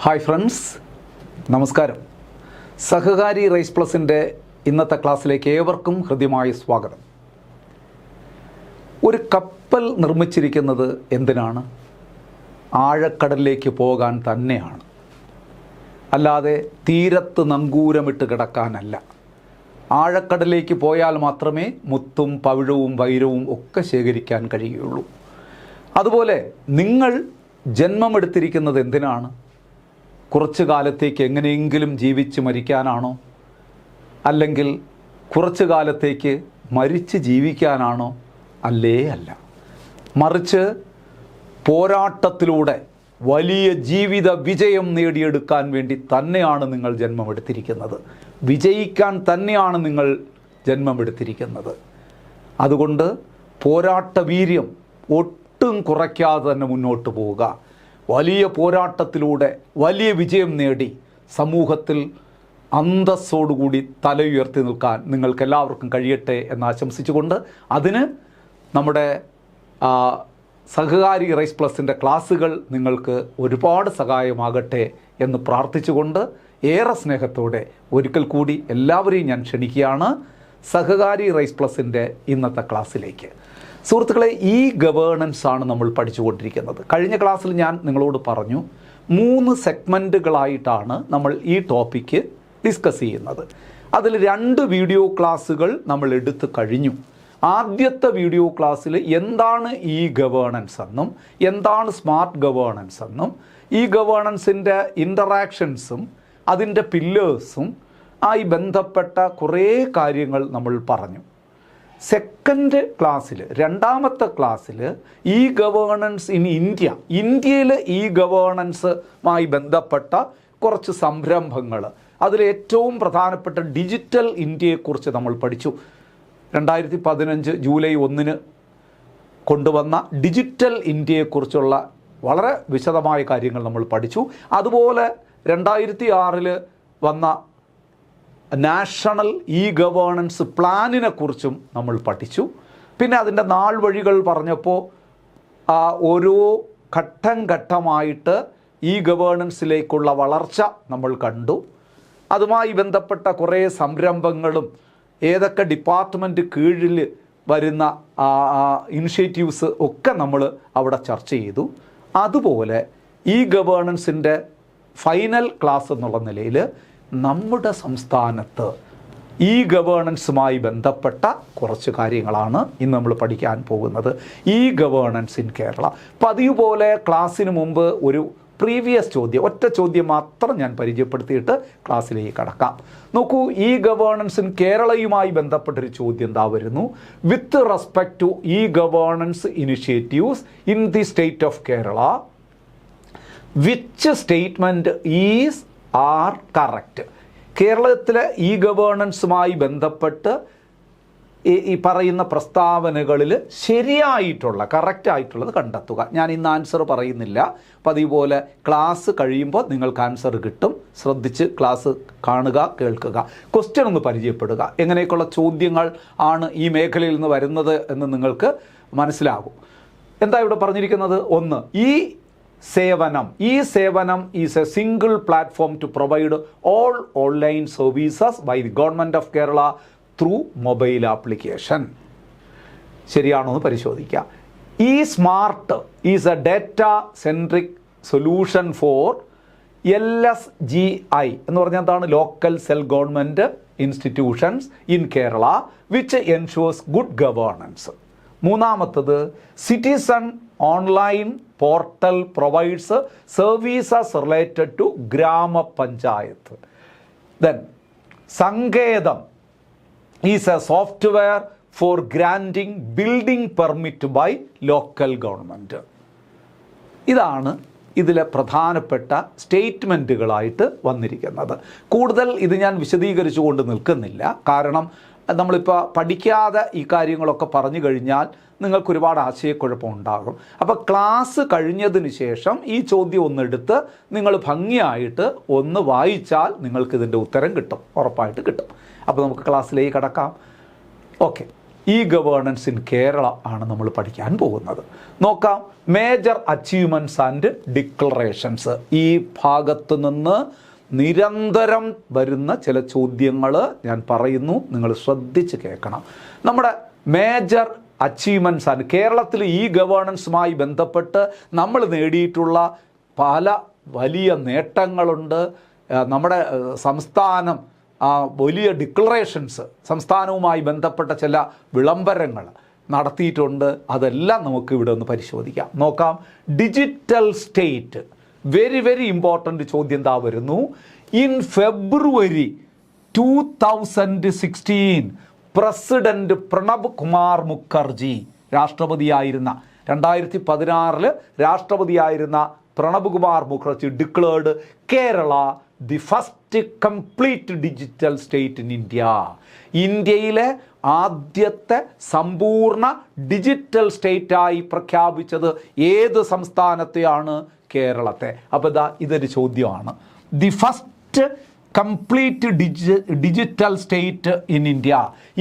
Hi friends, നമസ്കാരം. സഹകാരി rice പ്ലസിൻ്റെ ഇന്നത്തെ ക്ലാസ്സിലേക്ക് ഏവർക്കും ഹൃദ്യമായ സ്വാഗതം. ഒരു കപ്പൽ നിർമ്മിച്ചിരിക്കുന്നത് എന്തിനാണ്? ആഴക്കടലിലേക്ക് പോകാൻ തന്നെയാണ്, അല്ലാതെ തീരത്ത് നങ്കൂരമിട്ട് കിടക്കാനല്ല. ആഴക്കടലിലേക്ക് പോയാൽ മാത്രമേ മുത്തും പവിഴവും വൈരവും ഒക്കെ ശേഖരിക്കാൻ കഴിയുള്ളൂ. അതുപോലെ നിങ്ങൾ ജന്മമെടുത്തിരിക്കുന്നത് എന്തിനാണ്? കുറച്ചു കാലത്തേക്ക് എങ്ങനെയെങ്കിലും ജീവിച്ച് മരിക്കാനാണോ? അല്ലെങ്കിൽ കുറച്ചു കാലത്തേക്ക് മരിച്ച് ജീവിക്കാനാണോ? അല്ല. മറിച്ച് പോരാട്ടത്തിലൂടെ വലിയ ജീവിത വിജയം നേടിയെടുക്കാൻ വേണ്ടി തന്നെയാണ് നിങ്ങൾ ജന്മമെടുത്തിരിക്കുന്നത്. വിജയിക്കാൻ തന്നെയാണ് നിങ്ങൾ ജന്മമെടുത്തിരിക്കുന്നത്. അതുകൊണ്ട് പോരാട്ട വീര്യം ഒട്ടും കുറയ്ക്കാതെ തന്നെ മുന്നോട്ട് പോവുക. വലിയ പോരാട്ടത്തിലൂടെ വലിയ വിജയം നേടി സമൂഹത്തിൽ അന്തസ്സോടുകൂടി തല ഉയർത്തി നിൽക്കാൻ നിങ്ങൾക്കെല്ലാവർക്കും കഴിയട്ടെ എന്ന് ആശംസിച്ചുകൊണ്ട് അതിന് നമ്മുടെ സഹകാരി റൈസ് പ്ലസിൻ്റെ ക്ലാസ്സുകൾ നിങ്ങൾക്ക് ഒരുപാട് സഹായമാകട്ടെ എന്ന് പ്രാർത്ഥിച്ചുകൊണ്ട് ഏറെ സ്നേഹത്തോടെ ഒരിക്കൽ കൂടി എല്ലാവരെയും ഞാൻ ക്ഷണിക്കുകയാണ് സഹകാരി റൈസ് പ്ലസിൻ്റെ ഇന്നത്തെ ക്ലാസ്സിലേക്ക്. സുഹൃത്തുക്കളെ, ഈ ഗവേണൻസ് ആണ് നമ്മൾ പഠിച്ചുകൊണ്ടിരിക്കുന്നത്. കഴിഞ്ഞ ക്ലാസ്സിൽ ഞാൻ നിങ്ങളോട് പറഞ്ഞു 3 സെഗ്മെൻറ്റുകളായിട്ടാണ് നമ്മൾ ഈ ടോപ്പിക്ക് ഡിസ്കസ് ചെയ്യുന്നത്. അതിൽ 2 വീഡിയോ ക്ലാസ്സുകൾ നമ്മൾ എടുത്തു കഴിഞ്ഞു. ആദ്യത്തെ വീഡിയോ ക്ലാസ്സിൽ എന്താണ് ഈ ഗവേണൻസ് എന്നും എന്താണ് സ്മാർട്ട് ഗവേണൻസ് എന്നും ഈ ഗവേണൻസിൻ്റെ ഇൻ്ററാക്ഷൻസും അതിൻ്റെ പില്ലേഴ്സും ആയി ബന്ധപ്പെട്ട കുറേ കാര്യങ്ങൾ നമ്മൾ പറഞ്ഞു. സെക്കൻഡ് ക്ലാസ്സിൽ, രണ്ടാമത്തെ ക്ലാസ്സിൽ ഈ ഗവേണൻസ് ഇൻ ഇന്ത്യയിൽ ഈ ഗവേണൻസുമായി ബന്ധപ്പെട്ട കുറച്ച് സംരംഭങ്ങൾ, അതിലേറ്റവും പ്രധാനപ്പെട്ട ഡിജിറ്റൽ ഇന്ത്യയെക്കുറിച്ച് നമ്മൾ പഠിച്ചു. 2015 ജൂലൈ 1 കൊണ്ടുവന്ന ഡിജിറ്റൽ ഇന്ത്യയെക്കുറിച്ചുള്ള വളരെ വിശദമായ കാര്യങ്ങൾ നമ്മൾ പഠിച്ചു. അതുപോലെ 2006 വന്ന നാഷണൽ ഇ ഗവേണൻസ് പ്ലാനിനെ കുറിച്ചും നമ്മൾ പഠിച്ചു. പിന്നെ അതിൻ്റെ നാൾ വഴികൾ പറഞ്ഞപ്പോൾ ഓരോ ഘട്ടമായിട്ട് ഈ ഗവേണൻസിലേക്കുള്ള വളർച്ച നമ്മൾ കണ്ടു. അതുമായി ബന്ധപ്പെട്ട കുറേ സംരംഭങ്ങളും ഏതൊക്കെ ഡിപ്പാർട്ട്മെൻറ്റ് കീഴിൽ വരുന്ന ഇനിഷ്യേറ്റീവ്സ് ഒക്കെ നമ്മൾ അവിടെ ചർച്ച ചെയ്തു. അതുപോലെ ഈ ഗവേണൻസിൻ്റെ ഫൈനൽ ക്ലാസ് എന്നുള്ള നിലയിൽ നമ്മുടെ സംസ്ഥാനത്ത് ഈ ഗവേണൻസുമായി ബന്ധപ്പെട്ട കുറച്ച് കാര്യങ്ങളാണ് ഇന്ന് നമ്മൾ പഠിക്കാൻ പോകുന്നത്. ഈ ഗവേണൻസ് ഇൻ കേരള. പതിവ് പോലെ ക്ലാസ്സിന് മുമ്പ് ഒരു പ്രീവിയസ് ചോദ്യം, ഒറ്റ ചോദ്യം മാത്രം ഞാൻ പരിചയപ്പെടുത്തിയിട്ട് ക്ലാസ്സിലേക്ക് കടക്കാം. നോക്കൂ, ഈ ഗവേണൻസ് ഇൻ കേരളയുമായി ബന്ധപ്പെട്ടൊരു ചോദ്യം എന്താ വരുന്നു? വിത്ത് റെസ്പെക്ട് ടു ഈ governance initiatives in the state of Kerala, which statement is are correct? കേരളത്തിലെ ഈ ഗവേണൻസുമായി ബന്ധപ്പെട്ട് ഈ പറയുന്ന പ്രസ്താവനകളിൽ ശരിയായിട്ടുള്ള കറക്റ്റായിട്ടുള്ളത് കണ്ടെത്തുക. ഞാൻ ഇന്ന് ആൻസർ പറയുന്നില്ല. പതിവ് പോലെ ക്ലാസ് കഴിയുമ്പോൾ നിങ്ങൾക്ക് ആൻസർ കിട്ടും. ശ്രദ്ധിച്ച് ക്ലാസ് കാണുക, കേൾക്കുക, ക്വസ്റ്റ്യൻ ഒന്ന് പരിചയപ്പെടുക. എങ്ങനെയൊക്കെയുള്ള ചോദ്യങ്ങൾ ആണ് ഈ മേഖലയിൽ നിന്ന് വരുന്നത് എന്ന് നിങ്ങൾക്ക് മനസ്സിലാകും. എന്താ ഇവിടെ പറഞ്ഞിരിക്കുന്നത്? 1, ഈ Sevanam is a single platform to provide all online services by the government of Kerala through mobile application. ശരിയാണോ എന്ന് പരിശോധിക്കുക. ഈ smart is a data centric solution for LSGI എന്ന് പറഞ്ഞാൽ എന്താണ്? Local self government institutions in Kerala which ensures good governance. മൂന്നാമത്തത് citizen online portal provides services related to grama panchayat. Then Sanketham is a software for granting building permit by local government. ഇതാണ് ഇതിലെ പ്രധാനപ്പെട്ട സ്റ്റേറ്റ്മെൻറ്റുകളായിട്ട് വന്നിരിക്കുന്നത്. കൂടുതൽ ഇത് ഞാൻ വിശദീകരിച്ചു കൊണ്ട് നിൽക്കുന്നില്ല. കാരണം നമ്മളിപ്പോൾ പഠിക്കാതെ ഈ കാര്യങ്ങളൊക്കെ പറഞ്ഞു കഴിഞ്ഞാൽ നിങ്ങൾക്ക് ഒരുപാട് ആശയക്കുഴപ്പം ഉണ്ടാകും. അപ്പോൾ ക്ലാസ് കഴിഞ്ഞതിന് ശേഷം ഈ ചോദ്യം ഒന്നെടുത്ത് നിങ്ങൾ ഭംഗിയായിട്ട് ഒന്ന് വായിച്ചാൽ നിങ്ങൾക്കിതിൻ്റെ ഉത്തരം കിട്ടും, ഉറപ്പായിട്ട് കിട്ടും. അപ്പോൾ നമുക്ക് ക്ലാസ്സിലേക്ക് കടക്കാം. Okay, E governance in Kerala ആണ് നമ്മൾ പഠിക്കാൻ പോകുന്നത്. നോക്കാം, മേജർ അച്ചീവ്മെൻറ്റ്സ് ആൻഡ് ഡിക്ലറേഷൻസ്. ഈ ഭാഗത്ത് നിന്ന് നിരന്തരം വരുന്ന ചില ചോദ്യങ്ങൾ ഞാൻ പറയുന്നു, നിങ്ങൾ ശ്രദ്ധിച്ച് കേൾക്കണം. നമ്മുടെ മേജർ അച്ചീവ്മെൻറ്റ്സ് ആൻഡ് കേരളത്തിൽ ഈ ഗവേണൻസുമായി ബന്ധപ്പെട്ട് നമ്മൾ നേടിയിട്ടുള്ള പല വലിയ നേട്ടങ്ങളുണ്ട്. നമ്മുടെ സംസ്ഥാനം വലിയ ഡിക്ലറേഷൻസ്, സംസ്ഥാനവുമായി ബന്ധപ്പെട്ട ചില വിളംബരങ്ങൾ നടത്തിയിട്ടുണ്ട്. അതെല്ലാം നമുക്ക് ഇവിടെ ഒന്ന് പരിശോധിക്കാം. നോക്കാം, digital state. Very very important ചോദ്യം എന്താ വരുന്നു. In February 2016 president Pranab Kumar Mukherjee, രാഷ്ട്രപതിയായിരുന്ന 2016 രാഷ്ട്രപതിയായിരുന്ന Pranab Kumar Mukherjee declared Kerala the first complete digital state in India. ഇന്ത്യയിലെ ആദ്യത്തെ സമ്പൂർണ്ണ ഡിജിറ്റൽ സ്റ്റേറ്റായി പ്രഖ്യാപിച്ചത് ഏത് സംസ്ഥാനത്തെയാണ്? കേരളത്തെ. അപ്പോൾ ഇതൊരു ചോദ്യമാണ്. The first complete digital state in India.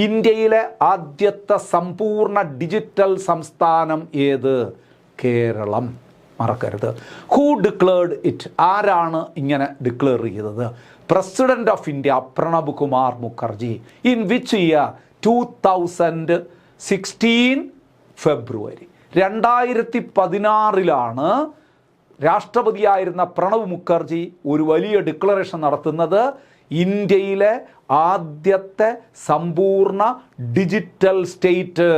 ഇന്ത്യയിലെ ആദ്യത്തെ സമ്പൂർണ്ണ ഡിജിറ്റൽ സംസ്ഥാനം ഏത്? കേരളം. മറക്കരുത്. Who declared it? ആരാണ് ഇങ്ങനെ ഡിക്ലെയർ ചെയ്തത്? President of India Pranab Kumar Mukherjee. In which year? 2016 ഫെബ്രുവരി. 2016 രാഷ്ട്രപതിയായിരുന്ന പ്രണബ് മുഖർജി ഒരു വലിയ ഡിക്ലറേഷൻ നടത്തുന്നത് ഇന്ത്യയിലെ ആദ്യത്തെ സമ്പൂർണ്ണ ഡിജിറ്റൽ സ്റ്റേറ്റ്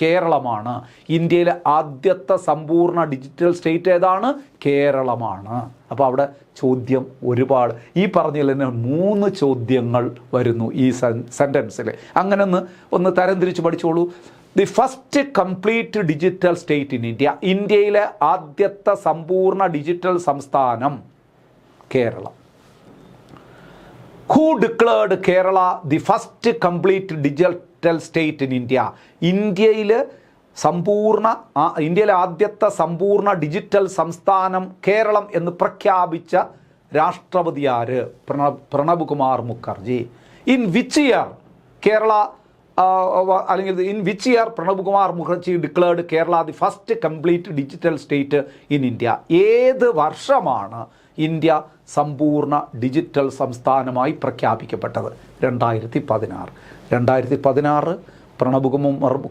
കേരളമാണ്. ഇന്ത്യയിലെ ആദ്യത്തെ സമ്പൂർണ്ണ ഡിജിറ്റൽ സ്റ്റേറ്റ് ഏതാണ്? കേരളമാണ്. അപ്പോൾ അവിടെ ചോദ്യം ഒരുപാട്, ഈ പറഞ്ഞതിൽ തന്നെ 3 ചോദ്യങ്ങൾ വരുന്നു ഈ സെൻറ്റൻസിൽ. അങ്ങനെ ഒന്ന് തരംതിരിച്ച് പഠിച്ചോളൂ. The first complete digital state in India. ഇന്ത്യയിലെ ആദ്യത്തെ സമ്പൂർണ്ണ ഡിജിറ്റൽ സംസ്ഥാനം Keralam. Who declared Kerala the first complete digital state in India? ഇന്ത്യയിലെ ആദ്യത്തെ സമ്പൂർണ്ണ ഡിജിറ്റൽ സംസ്ഥാനം കേരളം എന്ന് പ്രഖ്യാപിച്ച രാഷ്ട്രപതി ആര്? Pranab Kumar Mukherjee. In which year Kerala അല്ലെങ്കിൽ in which year Pranab Kumar Mukherjee declared Kerala the first complete digital state in India? ഏത് വർഷമാണ് ഇന്ത്യ സമ്പൂർണ്ണ ഡിജിറ്റൽ സംസ്ഥാനമായി പ്രഖ്യാപിക്കപ്പെട്ടത്? 2016. 2016 Pranab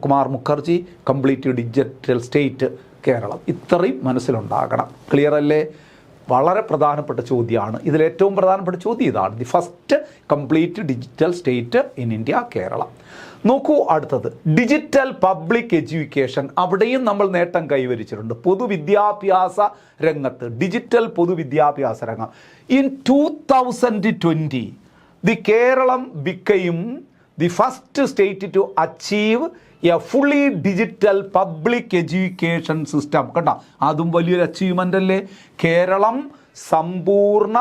Kumar Mukherjee complete digital state Keralam. ഇത്രയും മനസ്സിലുണ്ടാകണം. ക്ലിയർ അല്ലേ? വളരെ പ്രധാനപ്പെട്ട ചോദ്യമാണ്. ഇതിലേറ്റവും പ്രധാനപ്പെട്ട ചോദ്യം ഇതാണ്. The first complete digital state in India Keralam. നോക്കൂ, അടുത്തത് ഡിജിറ്റൽ പബ്ലിക് എഡ്യൂക്കേഷൻ. അവിടെയും നമ്മൾ നേട്ടം കൈവരിച്ചിട്ടുണ്ട്. പൊതുവിദ്യാഭ്യാസ രംഗത്ത് ഡിജിറ്റൽ പൊതുവിദ്യാഭ്യാസ രംഗം. In 2020 the Keralam became the first state to achieve a fully digital public education system. കണ്ടോ, അതും വലിയൊരു അച്ചീവ്മെൻ്റ് അല്ലേ? കേരളം സമ്പൂർണ്ണ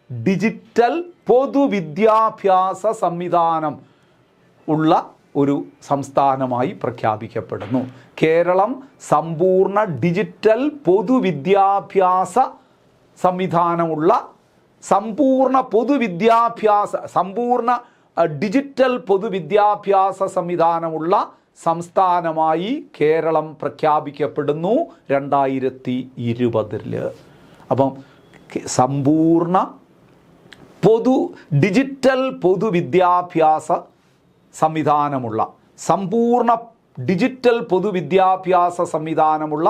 ഡിജിറ്റൽ പൊതുവിദ്യാഭ്യാസ സംവിധാനം ഉള്ള ഒരു സംസ്ഥാനമായി പ്രഖ്യാപിക്കപ്പെടുന്നു. കേരളം സമ്പൂർണ്ണ ഡിജിറ്റൽ പൊതുവിദ്യാഭ്യാസ സംവിധാനമുള്ള സമ്പൂർണ്ണ ഡിജിറ്റൽ പൊതുവിദ്യാഭ്യാസ സംവിധാനമുള്ള സംസ്ഥാനമായി കേരളം പ്രഖ്യാപിക്കപ്പെടുന്നു 2020. അപ്പം സമ്പൂർണ്ണ ഡിജിറ്റൽ പൊതുവിദ്യാഭ്യാസ സംവിധാനമുള്ള ഡിജിറ്റൽ പൊതുവിദ്യാഭ്യാസ സംവിധാനമുള്ള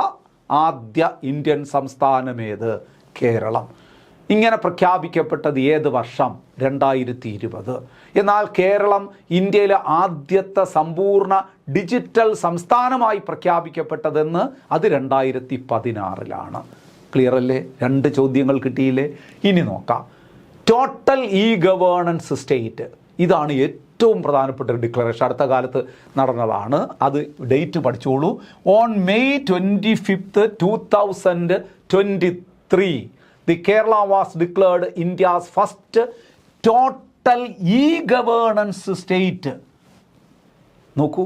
ആദ്യ ഇന്ത്യൻ സംസ്ഥാനമേത്? കേരളം. ഇങ്ങനെ പ്രഖ്യാപിക്കപ്പെട്ടത് ഏത് വർഷം? 2020. എന്നാൽ കേരളം ഇന്ത്യയിലെ ആദ്യത്തെ സമ്പൂർണ്ണ ഡിജിറ്റൽ സംസ്ഥാനമായി പ്രഖ്യാപിക്കപ്പെട്ടതെന്ന് അത് 2016. ക്ലിയർ അല്ലേ? 2 ചോദ്യങ്ങൾ കിട്ടിയില്ലേ? ഇനി നോക്കാം, ടോട്ടൽ ഇ ഗവേണൻസ് സ്റ്റേറ്റ്. ഇതാണ് ഏറ്റവും പ്രധാനപ്പെട്ട ഒരു ഡിക്ലറേഷൻ. അടുത്ത കാലത്ത് നടന്നതാണ്. അത് ഡേറ്റ് പഠിച്ചോളൂ. On May 25, 2023 the Kerala was declared India's first total e-governance state. നോക്കൂ,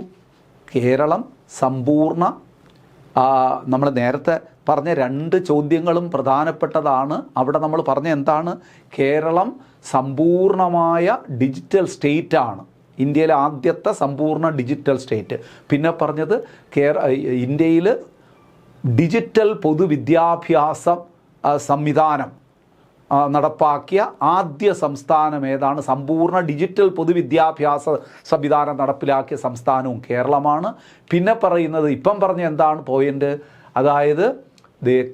കേരളം സമ്പൂർണ്ണ, നമ്മൾ നേരത്തെ പറഞ്ഞ 2 ചോദ്യങ്ങളും പ്രധാനപ്പെട്ടതാണ്. അവിടെ നമ്മൾ പറഞ്ഞ എന്താണ്? കേരളം സമ്പൂർണമായ ഡിജിറ്റൽ സ്റ്റേറ്റാണ്. ഇന്ത്യയിലെ ആദ്യത്തെ സമ്പൂർണ്ണ ഡിജിറ്റൽ സ്റ്റേറ്റ്. പിന്നെ പറഞ്ഞത് ഇന്ത്യയിൽ ഡിജിറ്റൽ പൊതുവിദ്യാഭ്യാസ സംവിധാനം നടപ്പാക്കിയ ആദ്യ സംസ്ഥാനം ഏതാണ്? സമ്പൂർണ്ണ ഡിജിറ്റൽ പൊതുവിദ്യാഭ്യാസ സംവിധാനം നടപ്പിലാക്കിയ സംസ്ഥാനവും കേരളമാണ്. പിന്നെ പറയുന്നത് ഇപ്പം പറഞ്ഞ എന്താണ് പോയിൻ്റ്? അതായത്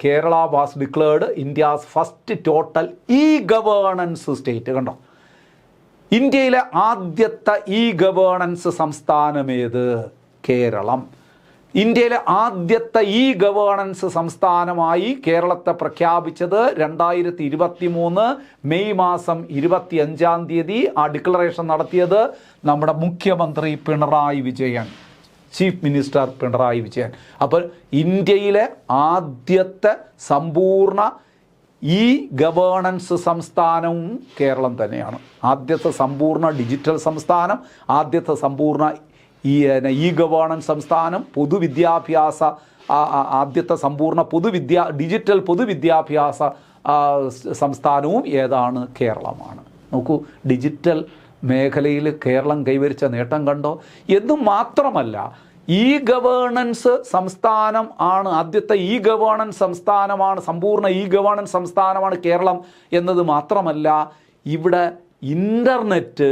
Kerala was declared India's first total E governance state. കണ്ടോ, ഇന്ത്യയിലെ ആദ്യത്തെ ഇ ഗവേണൻസ് സംസ്ഥാനമേത്? കേരളം. ഇന്ത്യയിലെ ആദ്യത്തെ ഇ ഗവേണൻസ് സംസ്ഥാനമായി കേരളത്തെ പ്രഖ്യാപിച്ചത് 2023 മെയ് മാസം 25-ാം തീയതി. ആ ഡിക്ലറേഷൻ നടത്തിയത് നമ്മുടെ മുഖ്യമന്ത്രി പിണറായി വിജയൻ, ചീഫ് മിനിസ്റ്റർ പിണറായി വിജയൻ. അപ്പോൾ ഇന്ത്യയിലെ ആദ്യത്തെ സമ്പൂർണ്ണ ഇ ഗവേണൻസ് സംസ്ഥാനവും കേരളം തന്നെയാണ്. ആദ്യത്തെ സമ്പൂർണ്ണ ഡിജിറ്റൽ സംസ്ഥാനം, ആദ്യത്തെ സമ്പൂർണ്ണ ഇ ഗവേണൻസ് സംസ്ഥാനം, പൊതുവിദ്യാഭ്യാസ ആദ്യത്തെ സമ്പൂർണ്ണ ഡിജിറ്റൽ പൊതുവിദ്യാഭ്യാസ സംസ്ഥാനവും ഏതാണ്? കേരളമാണ്. നോക്കൂ, ഡിജിറ്റൽ മേഖലയിൽ കേരളം കൈവരിച്ച നേട്ടം കണ്ടോ. എന്നും മാത്രമല്ല, ഇ ഗവേണൻസ് സംസ്ഥാനം ആണ്, ആദ്യത്തെ ഇ ഗവേണൻസ് സംസ്ഥാനമാണ്, സമ്പൂർണ്ണ ഇ ഗവേണൻസ് സംസ്ഥാനമാണ് കേരളം എന്നത് മാത്രമല്ല, ഇവിടെ ഇൻ്റർനെറ്റ്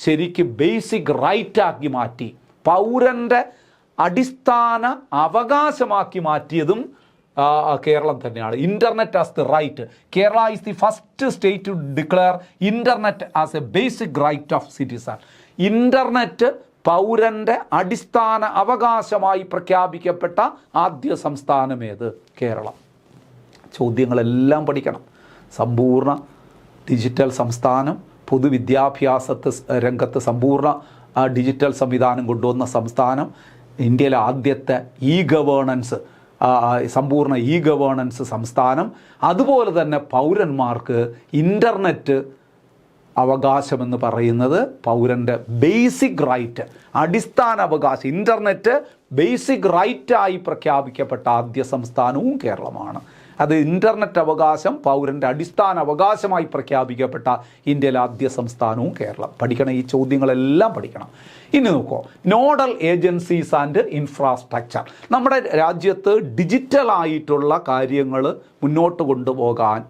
ശരിക്കും ബേസിക് റൈറ്റാക്കി മാറ്റി, പൗരൻ്റെ അടിസ്ഥാന അവകാശമാക്കി മാറ്റിയതും കേരളം തന്നെയാണ്. Internet as the right. Kerala is the first state to declare internet as a basic right of citizen. Internet പൗരൻ്റെ അടിസ്ഥാന അവകാശമായി പ്രഖ്യാപിക്കപ്പെട്ട ആദ്യ സംസ്ഥാനമേത്? കേരളം. ചോദ്യങ്ങളെല്ലാം പഠിക്കണം. സമ്പൂർണ്ണ ഡിജിറ്റൽ സംസ്ഥാനം, പൊതുവിദ്യാഭ്യാസത്തെ രംഗത്ത് സമ്പൂർണ്ണ ഡിജിറ്റൽ സംവിധാനം കൊണ്ടുവന്ന സംസ്ഥാനം, ഇന്ത്യയിലെ ആദ്യത്തെ ഇ ഗവേണൻസ് സമ്പൂർണ്ണ ഇ ഗവേണൻസ് സംസ്ഥാനം, അതുപോലെ തന്നെ പൗരന്മാർക്ക് ഇൻ്റർനെറ്റ് അവകാശമെന്ന് പറയുന്നത് പൗരൻ്റെ ബേസിക് റൈറ്റ്, അടിസ്ഥാന അവകാശം, ഇൻ്റർനെറ്റ് ബേസിക് റൈറ്റായി പ്രഖ്യാപിക്കപ്പെട്ട ആദ്യ സംസ്ഥാനവും കേരളമാണ്. അത് ഇൻ്റർനെറ്റ് അവകാശം പൗരൻ്റെ അടിസ്ഥാന അവകാശമായി പ്രഖ്യാപിക്കപ്പെട്ട ഇന്ത്യയിലെ ആദ്യ സംസ്ഥാനവും കേരളം. പഠിക്കണം, ഈ ചോദ്യങ്ങളെല്ലാം പഠിക്കണം. ഇനി നോക്കൂ, നോഡൽ ഏജൻസീസ് ആൻഡ് ഇൻഫ്രാസ്ട്രക്ചർ. നമ്മുടെ രാജ്യത്ത് ഡിജിറ്റലായിട്ടുള്ള കാര്യങ്ങൾ മുന്നോട്ട് കൊണ്ടുപോകാൻ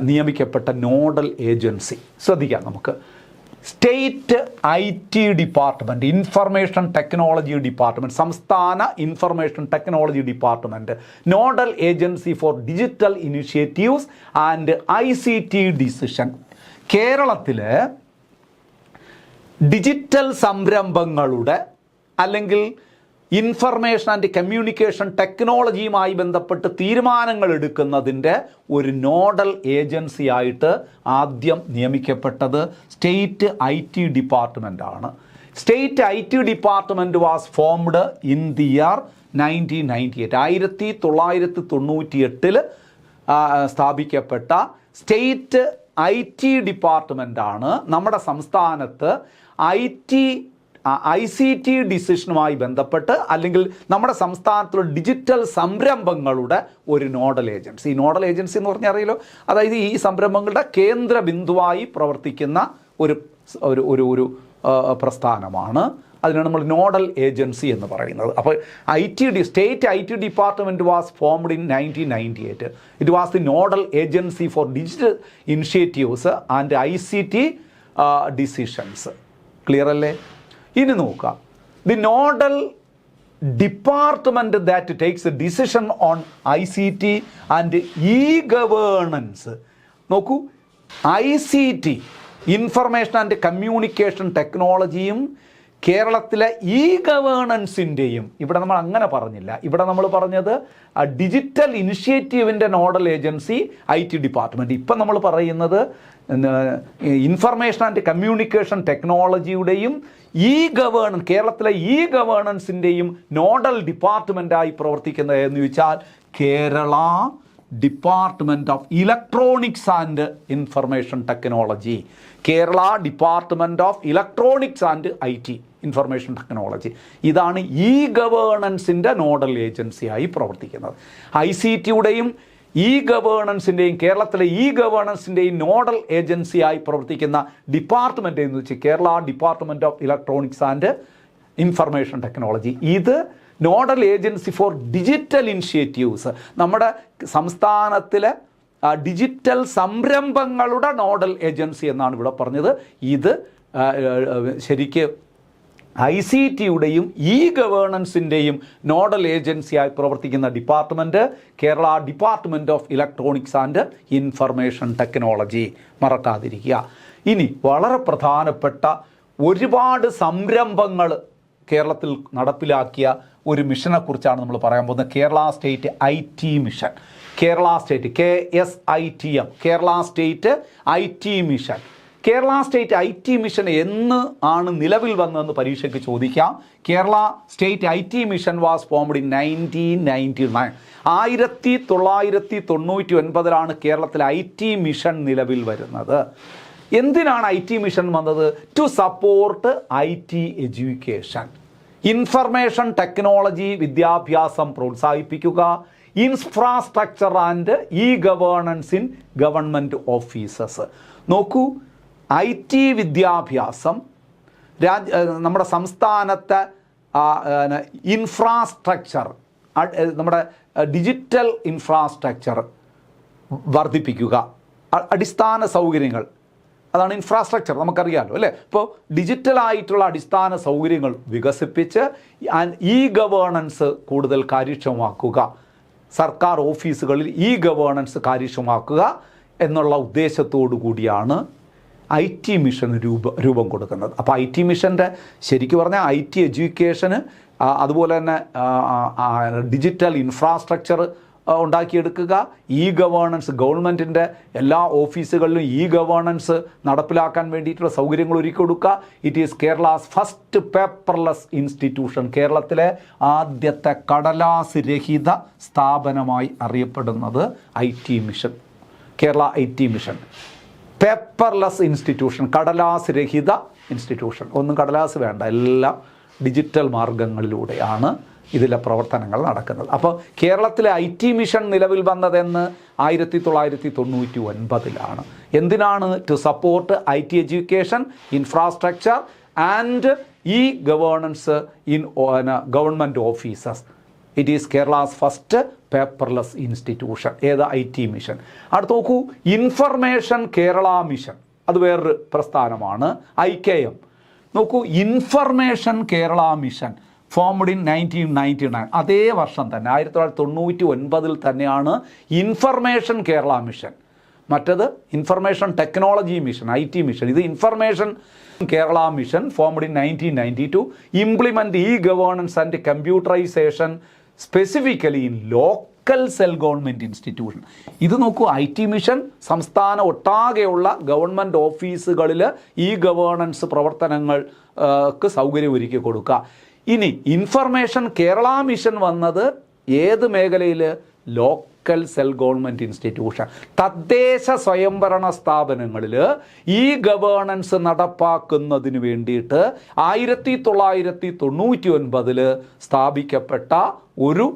നിയമിക്കപ്പെട്ട നോഡൽ ഏജൻസി ശ്രദ്ധിക്കാം നമുക്ക്. State IT department, information technology department, സംസ്ഥാന information technology department, nodal agency for digital initiatives and ICT decision. കേരളത്തിൽ ഡിജിറ്റൽ സംരംഭങ്ങളുടെ അല്ലെങ്കിൽ ഇൻഫർമേഷൻ ആൻഡ് കമ്മ്യൂണിക്കേഷൻ ടെക്നോളജിയുമായി ബന്ധപ്പെട്ട് തീരുമാനങ്ങൾ എടുക്കുന്നതിൻ്റെ ഒരു നോഡൽ ഏജൻസി ആയിട്ട് ആദ്യം നിയമിക്കപ്പെട്ടത് സ്റ്റേറ്റ് IT ഡിപ്പാർട്ട്മെൻ്റ് ആണ്. State IT department was formed in the year 1998. 1998 സ്ഥാപിക്കപ്പെട്ട സ്റ്റേറ്റ് IT ഡിപ്പാർട്ട്മെൻ്റാണ് നമ്മുടെ സംസ്ഥാനത്ത് ICT ഡിസിഷനുമായി ബന്ധപ്പെട്ട് അല്ലെങ്കിൽ നമ്മുടെ സംസ്ഥാനത്തുള്ള ഡിജിറ്റൽ സംരംഭങ്ങളുടെ ഒരു നോഡൽ ഏജൻസി. ഈ നോഡൽ ഏജൻസി എന്ന് പറഞ്ഞാൽ അറിയാലോ, അതായത് ഈ സംരംഭങ്ങളുടെ കേന്ദ്ര ബിന്ദുവായി പ്രവർത്തിക്കുന്ന ഒരു ഒരു പ്രസ്ഥാനമാണ്. അതിനാണ് നമ്മൾ നോഡൽ ഏജൻസി എന്ന് പറയുന്നത്. അപ്പോൾ state IT department was formed in 1998. It was the nodal agency for digital initiatives and ICT decisions. Clear അല്ലേ? ഇനി നോക്കാം, the nodal department that takes a decision on ICT and e governance. നോക്കൂ, ICT information and communication ടെക്നോളജിയും കേരളത്തിലെ E ഗവേണൻസിൻ്റെയും, ഇവിടെ നമ്മൾ അങ്ങനെ പറഞ്ഞില്ല, ഇവിടെ നമ്മൾ പറഞ്ഞത് ഡിജിറ്റൽ ഇനിഷ്യേറ്റീവിൻ്റെ നോഡൽ ഏജൻസി IT ഡിപ്പാർട്ട്മെൻറ്റ്. ഇപ്പം നമ്മൾ പറയുന്നത് ഇൻഫർമേഷൻ ആൻഡ് കമ്മ്യൂണിക്കേഷൻ ടെക്നോളജിയുടെയും കേരളത്തിലെ ഇ ഗവേണൻസിൻ്റെയും നോഡൽ ഡിപ്പാർട്ട്മെൻറ്റായി പ്രവർത്തിക്കുന്നത് എന്ന് ചോദിച്ചാൽ Kerala department of electronics and information technology. Kerala department of electronics and IT information technology. ഇതാണ് ഇ ഗവേണൻസിൻ്റെ നോഡൽ ഏജൻസിയായി പ്രവർത്തിക്കുന്നത്. ICTയുടെയും ഇ ഗവേണൻസിൻ്റെയും കേരളത്തിലെ ഇ ഗവേണൻസിൻ്റെയും നോഡൽ ഏജൻസിയായി പ്രവർത്തിക്കുന്ന ഡിപ്പാർട്ട്മെൻറ്റ് എന്ന് വെച്ചാൽ Kerala department of electronics and information technology. ഇത് nodal agency for digital initiatives, നമ്മുടെ സംസ്ഥാനത്തിലെ ഡിജിറ്റൽ സംരംഭങ്ങളുടെ നോഡൽ ഏജൻസി എന്നാണ് ഇവിടെ പറഞ്ഞത്. ഇത് ശരിക്ക് ICTയുടെയും ഇ ഗവേണൻസിൻ്റെയും നോഡൽ ഏജൻസിയായി പ്രവർത്തിക്കുന്ന department Kerala department of electronics and information technology, മറക്കാതിരിക്കുക. ഇനി വളരെ പ്രധാനപ്പെട്ട ഒരുപാട് സംരംഭങ്ങൾ കേരളത്തിൽ നടപ്പിലാക്കിയ ഒരു മിഷനെക്കുറിച്ചാണ് നമ്മൾ പറയാൻ പോകുന്നത്. Kerala state IT mission. Kerala state KSITM, Kerala state IT mission. Kerala state IT mission എന്ന് ആണ് നിലവിൽ വന്നതെന്ന് പരീക്ഷയ്ക്ക് ചോദിക്കാം. Kerala state IT mission was formed in 1999. 1999 കേരളത്തിൽ IT മിഷൻ നിലവിൽ വരുന്നത്. എന്തിനാണ് IT മിഷൻ വന്നത്? To support IT education, information technology വിദ്യാഭ്യാസം പ്രോത്സാഹിപ്പിക്കുക, infrastructure and e governance in government offices. നോക്കൂ, IT വിദ്യാഭ്യാസം നമ്മുടെ സംസ്ഥാനത്തെ ഇൻഫ്രാസ്ട്രക്ചർ, നമ്മുടെ ഡിജിറ്റൽ ഇൻഫ്രാസ്ട്രക്ചർ വർദ്ധിപ്പിക്കുക, അടിസ്ഥാന സൗകര്യങ്ങൾ, അതാണ് ഇൻഫ്രാസ്ട്രക്ചർ, നമുക്കറിയാമല്ലോ അല്ലേ. ഇപ്പോൾ ഡിജിറ്റലായിട്ടുള്ള അടിസ്ഥാന സൗകര്യങ്ങൾ വികസിപ്പിച്ച് ഇ ഗവേണൻസ് കൂടുതൽ കാര്യക്ഷമമാക്കുക, സർക്കാർ ഓഫീസുകളിൽ ഇ ഗവേണൻസ് കാര്യക്ഷമമാക്കുക എന്നുള്ള ഉദ്ദേശത്തോടു കൂടിയാണ് IT മിഷന് രൂപം കൊടുക്കുന്നത്. അപ്പോൾ IT മിഷൻ്റെ ശരിക്കും പറഞ്ഞാൽ IT എഡ്യൂക്കേഷന്, അതുപോലെ തന്നെ ഡിജിറ്റൽ ഇൻഫ്രാസ്ട്രക്ചർ ഉണ്ടാക്കിയെടുക്കുക, ഇ ഗവേണൻസ്, ഗവൺമെൻറ്റിൻ്റെ എല്ലാ ഓഫീസുകളിലും ഇ ഗവേണൻസ് നടപ്പിലാക്കാൻ വേണ്ടിയിട്ടുള്ള സൗകര്യങ്ങൾ ഒരുക്കി കൊടുക്കുക. It is Kerala's first paperless institution, കേരളത്തിലെ ആദ്യത്തെ കടലാസ് രഹിത സ്ഥാപനമായി അറിയപ്പെടുന്നത് IT mission. Kerala IT mission paperless institution, കടലാസ് രഹിത ഇൻസ്റ്റിറ്റ്യൂഷൻ. ഒന്നും കടലാസ് വേണ്ട, എല്ലാം ഡിജിറ്റൽ മാർഗങ്ങളിലൂടെയാണ് ഇതിലെ പ്രവർത്തനങ്ങൾ നടക്കുന്നത്. അപ്പോൾ കേരളത്തിലെ IT മിഷൻ നിലവിൽ വന്നതെന്ന് 1999 എന്തിനാണ്? To support IT education, infrastructure and e governance in government offices. It is Kerala's first paperless institution. ഏത്? IT mission. അടുത്ത് നോക്കൂ, ഇൻഫർമേഷൻ കേരള മിഷൻ, അത് വേറൊരു പ്രസ്ഥാനമാണ്, IKM. നോക്കൂ, information Kerala mission formed in 1999. അതേ വർഷം തന്നെ 1999 തന്നെയാണ് ഇൻഫർമേഷൻ കേരള മിഷൻ. മറ്റത് information technology mission, IT mission. ഇത് information Kerala mission formed in 1992, implement e governance and computerisation specifically in local self government institution. ഇത് നോക്കൂ, IT മിഷൻ സംസ്ഥാന ഒട്ടാകെയുള്ള ഗവൺമെൻറ് ഓഫീസുകളിൽ ഇ ഗവേണൻസ് പ്രവർത്തനങ്ങൾക്ക് സൗകര്യം ഒരുക്കി കൊടുക്കുക. ഇനി ഇൻഫർമേഷൻ കേരള മിഷൻ വന്നത് ഏത് മേഖലയിൽ? ലോക്കൽ സെൽ ഗവൺമെൻറ് ഇൻസ്റ്റിറ്റ്യൂഷൻ, തദ്ദേശ സ്വയംഭരണ സ്ഥാപനങ്ങളിൽ ഇ ഗവേണൻസ് നടപ്പാക്കുന്നതിന് വേണ്ടിയിട്ട് 1999 സ്ഥാപിക്കപ്പെട്ട ഒരു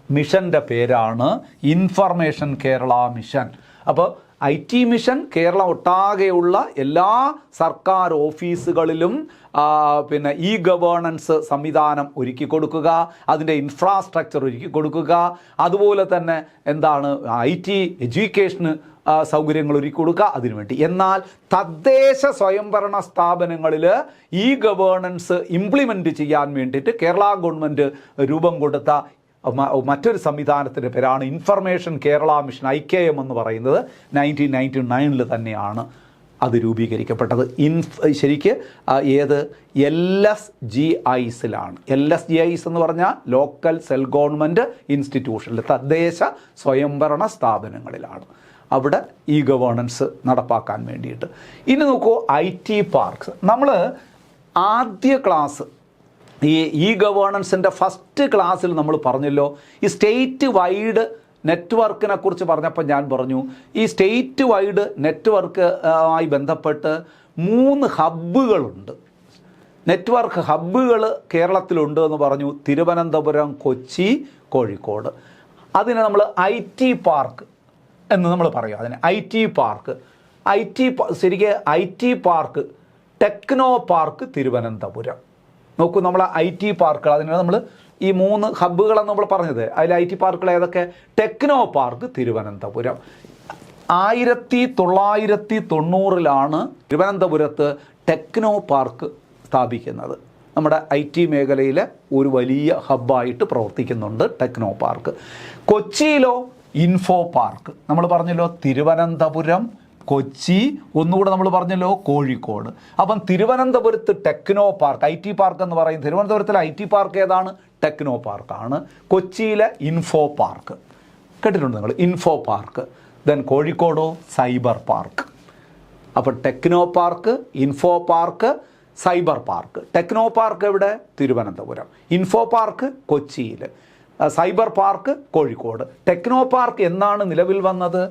മിഷൻ്റെ പേരാണ് ഇൻഫർമേഷൻ കേരള മിഷൻ. അപ്പോൾ IT മിഷൻ കേരളം ഒട്ടാകെയുള്ള എല്ലാ സർക്കാർ ഓഫീസുകളിലും പിന്നെ ഇ ഗവേണൻസ് സംവിധാനം ഒരുക്കി കൊടുക്കുക, അതിൻ്റെ ഇൻഫ്രാസ്ട്രക്ചർ ഒരുക്കി കൊടുക്കുക, അതുപോലെ തന്നെ എന്താണ് IT എഡ്യൂക്കേഷന് സൗകര്യങ്ങൾ ഒരുക്കി കൊടുക്കുക അതിനുവേണ്ടി. എന്നാൽ തദ്ദേശ സ്വയംഭരണ സ്ഥാപനങ്ങളിൽ ഇ ഗവേണൻസ് ഇംപ്ലിമെൻറ്റ് ചെയ്യാൻ വേണ്ടിയിട്ട് കേരള ഗവൺമെൻറ് രൂപം കൊടുത്ത മറ്റൊരു സംവിധാനത്തിൻ്റെ പേരാണ് ഇൻഫർമേഷൻ കേരള മിഷൻ, IKM എന്ന് പറയുന്നത്. 1999 തന്നെയാണ് അത് രൂപീകരിക്കപ്പെട്ടത്. ശരിക്ക് ഏത്? LSGIസിലാണ്. LSGIs എന്ന് പറഞ്ഞാൽ ലോക്കൽ സെൽ ഗവൺമെൻറ് ഇൻസ്റ്റിറ്റ്യൂഷനിൽ, തദ്ദേശ സ്വയംഭരണ സ്ഥാപനങ്ങളിലാണ്. അവിടെ ഇ ഗവേണൻസ് നടപ്പാക്കാൻ വേണ്ടിയിട്ട്. ഇനി നോക്കൂ, IT പാർക്സ്. നമ്മൾ ആദ്യ ക്ലാസ് ഈ ഗവേണൻസിൻ്റെ ഫസ്റ്റ് ക്ലാസ്സിൽ നമ്മൾ പറഞ്ഞല്ലോ, ഈ സ്റ്റേറ്റ് വൈഡ് നെറ്റ്വർക്കിനെ കുറിച്ച് പറഞ്ഞപ്പോൾ ഞാൻ പറഞ്ഞു, ഈ സ്റ്റേറ്റ് വൈഡ് നെറ്റ്വർക്ക് ആയി ബന്ധപ്പെട്ട് 3 ഹബ്ബുകളുണ്ട്, നെറ്റ്വർക്ക് ഹബ്ബുകൾ കേരളത്തിലുണ്ട് എന്ന് പറഞ്ഞു. തിരുവനന്തപുരം, കൊച്ചി, കോഴിക്കോട്. അതിനെ നമ്മൾ IT പാർക്ക് എന്ന് നമ്മൾ പറയും. അതിന് IT പാർക്ക്. ശരിക്കും IT park, techno park Thiruvananthapuram. നോക്കൂ, നമ്മൾ IT പാർക്കുകൾ, അതിനാണ് നമ്മൾ ഈ 3 ഹബ്ബുകളെന്ന് നമ്മൾ പറഞ്ഞത്. അതിൽ IT പാർക്കുകൾ ഏതൊക്കെ? Techno park Thiruvananthapuram. 1990 തിരുവനന്തപുരത്ത് ടെക്നോ പാർക്ക് സ്ഥാപിക്കുന്നത്. നമ്മുടെ IT മേഖലയിലെ ഒരു വലിയ ഹബ്ബായിട്ട് പ്രവർത്തിക്കുന്നുണ്ട് ടെക്നോ പാർക്ക്. കൊച്ചിയിലോ ഇൻഫോ പാർക്ക്. നമ്മൾ പറഞ്ഞല്ലോ തിരുവനന്തപുരം, കൊച്ചി, ഒന്നുകൂടെ നമ്മൾ പറഞ്ഞല്ലോ കോഴിക്കോട്. അപ്പം തിരുവനന്തപുരത്ത് ടെക്നോ പാർക്ക്, IT പാർക്ക് എന്ന് പറയും. തിരുവനന്തപുരത്തിലെ IT പാർക്ക് ഏതാണ്? ടെക്നോ പാർക്കാണ്. കൊച്ചിയിലെ ഇൻഫോ പാർക്ക് കേട്ടിട്ടുണ്ട് നിങ്ങൾ, ഇൻഫോ പാർക്ക്. ദെൻ കോഴിക്കോടോ സൈബർ പാർക്ക്. അപ്പോൾ techno park, info park, cyber park. Techno park എവിടെ? തിരുവനന്തപുരം. ഇൻഫോ പാർക്ക് കൊച്ചിയിൽ, cyber park Kozhikode. Techno park എന്നാണ് നിലവിൽ വന്നത്?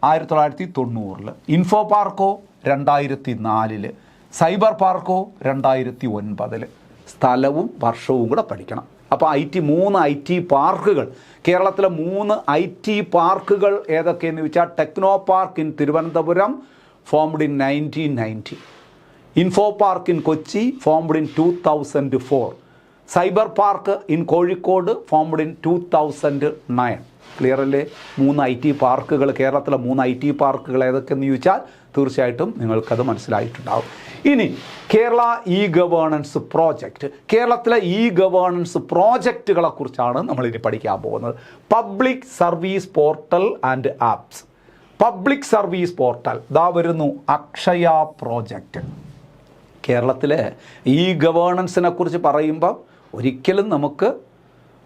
1990. ഇൻഫോ പാർക്കോ 2004. സൈബർ പാർക്കോ 2009. സ്ഥലവും വർഷവും കൂടെ പഠിക്കണം. അപ്പോൾ 3 IT പാർക്കുകൾ, കേരളത്തിലെ 3 IT പാർക്കുകൾ ഏതൊക്കെയെന്ന് ചോദിച്ചാൽ, techno park in Thiruvananthapuram formed in 1990. Info park in Kochi formed in 2004. Cyber park in Kozhikode formed in 2009. Clear അല്ലേ? 3 IT പാർക്കുകൾ, കേരളത്തിലെ 3 IT പാർക്കുകൾ ഏതൊക്കെയെന്ന് ചോദിച്ചാൽ തീർച്ചയായിട്ടും നിങ്ങൾക്കത് മനസ്സിലായിട്ടുണ്ടാവും. ഇനി കേരള ഗവേണൻസ് പ്രോജക്റ്റ്. കേരളത്തിലെ ഗവേണൻസ് പ്രോജക്റ്റുകളെക്കുറിച്ചാണ് നമ്മളിനി പഠിക്കാൻ പോകുന്നത്. Public service portal and apps. Public service portal ദാ വരുന്നു, അക്ഷയ പ്രോജക്റ്റ്. കേരളത്തിലെ ഗവേണൻസിനെ കുറിച്ച് പറയുമ്പോൾ ഒരിക്കലും നമുക്ക്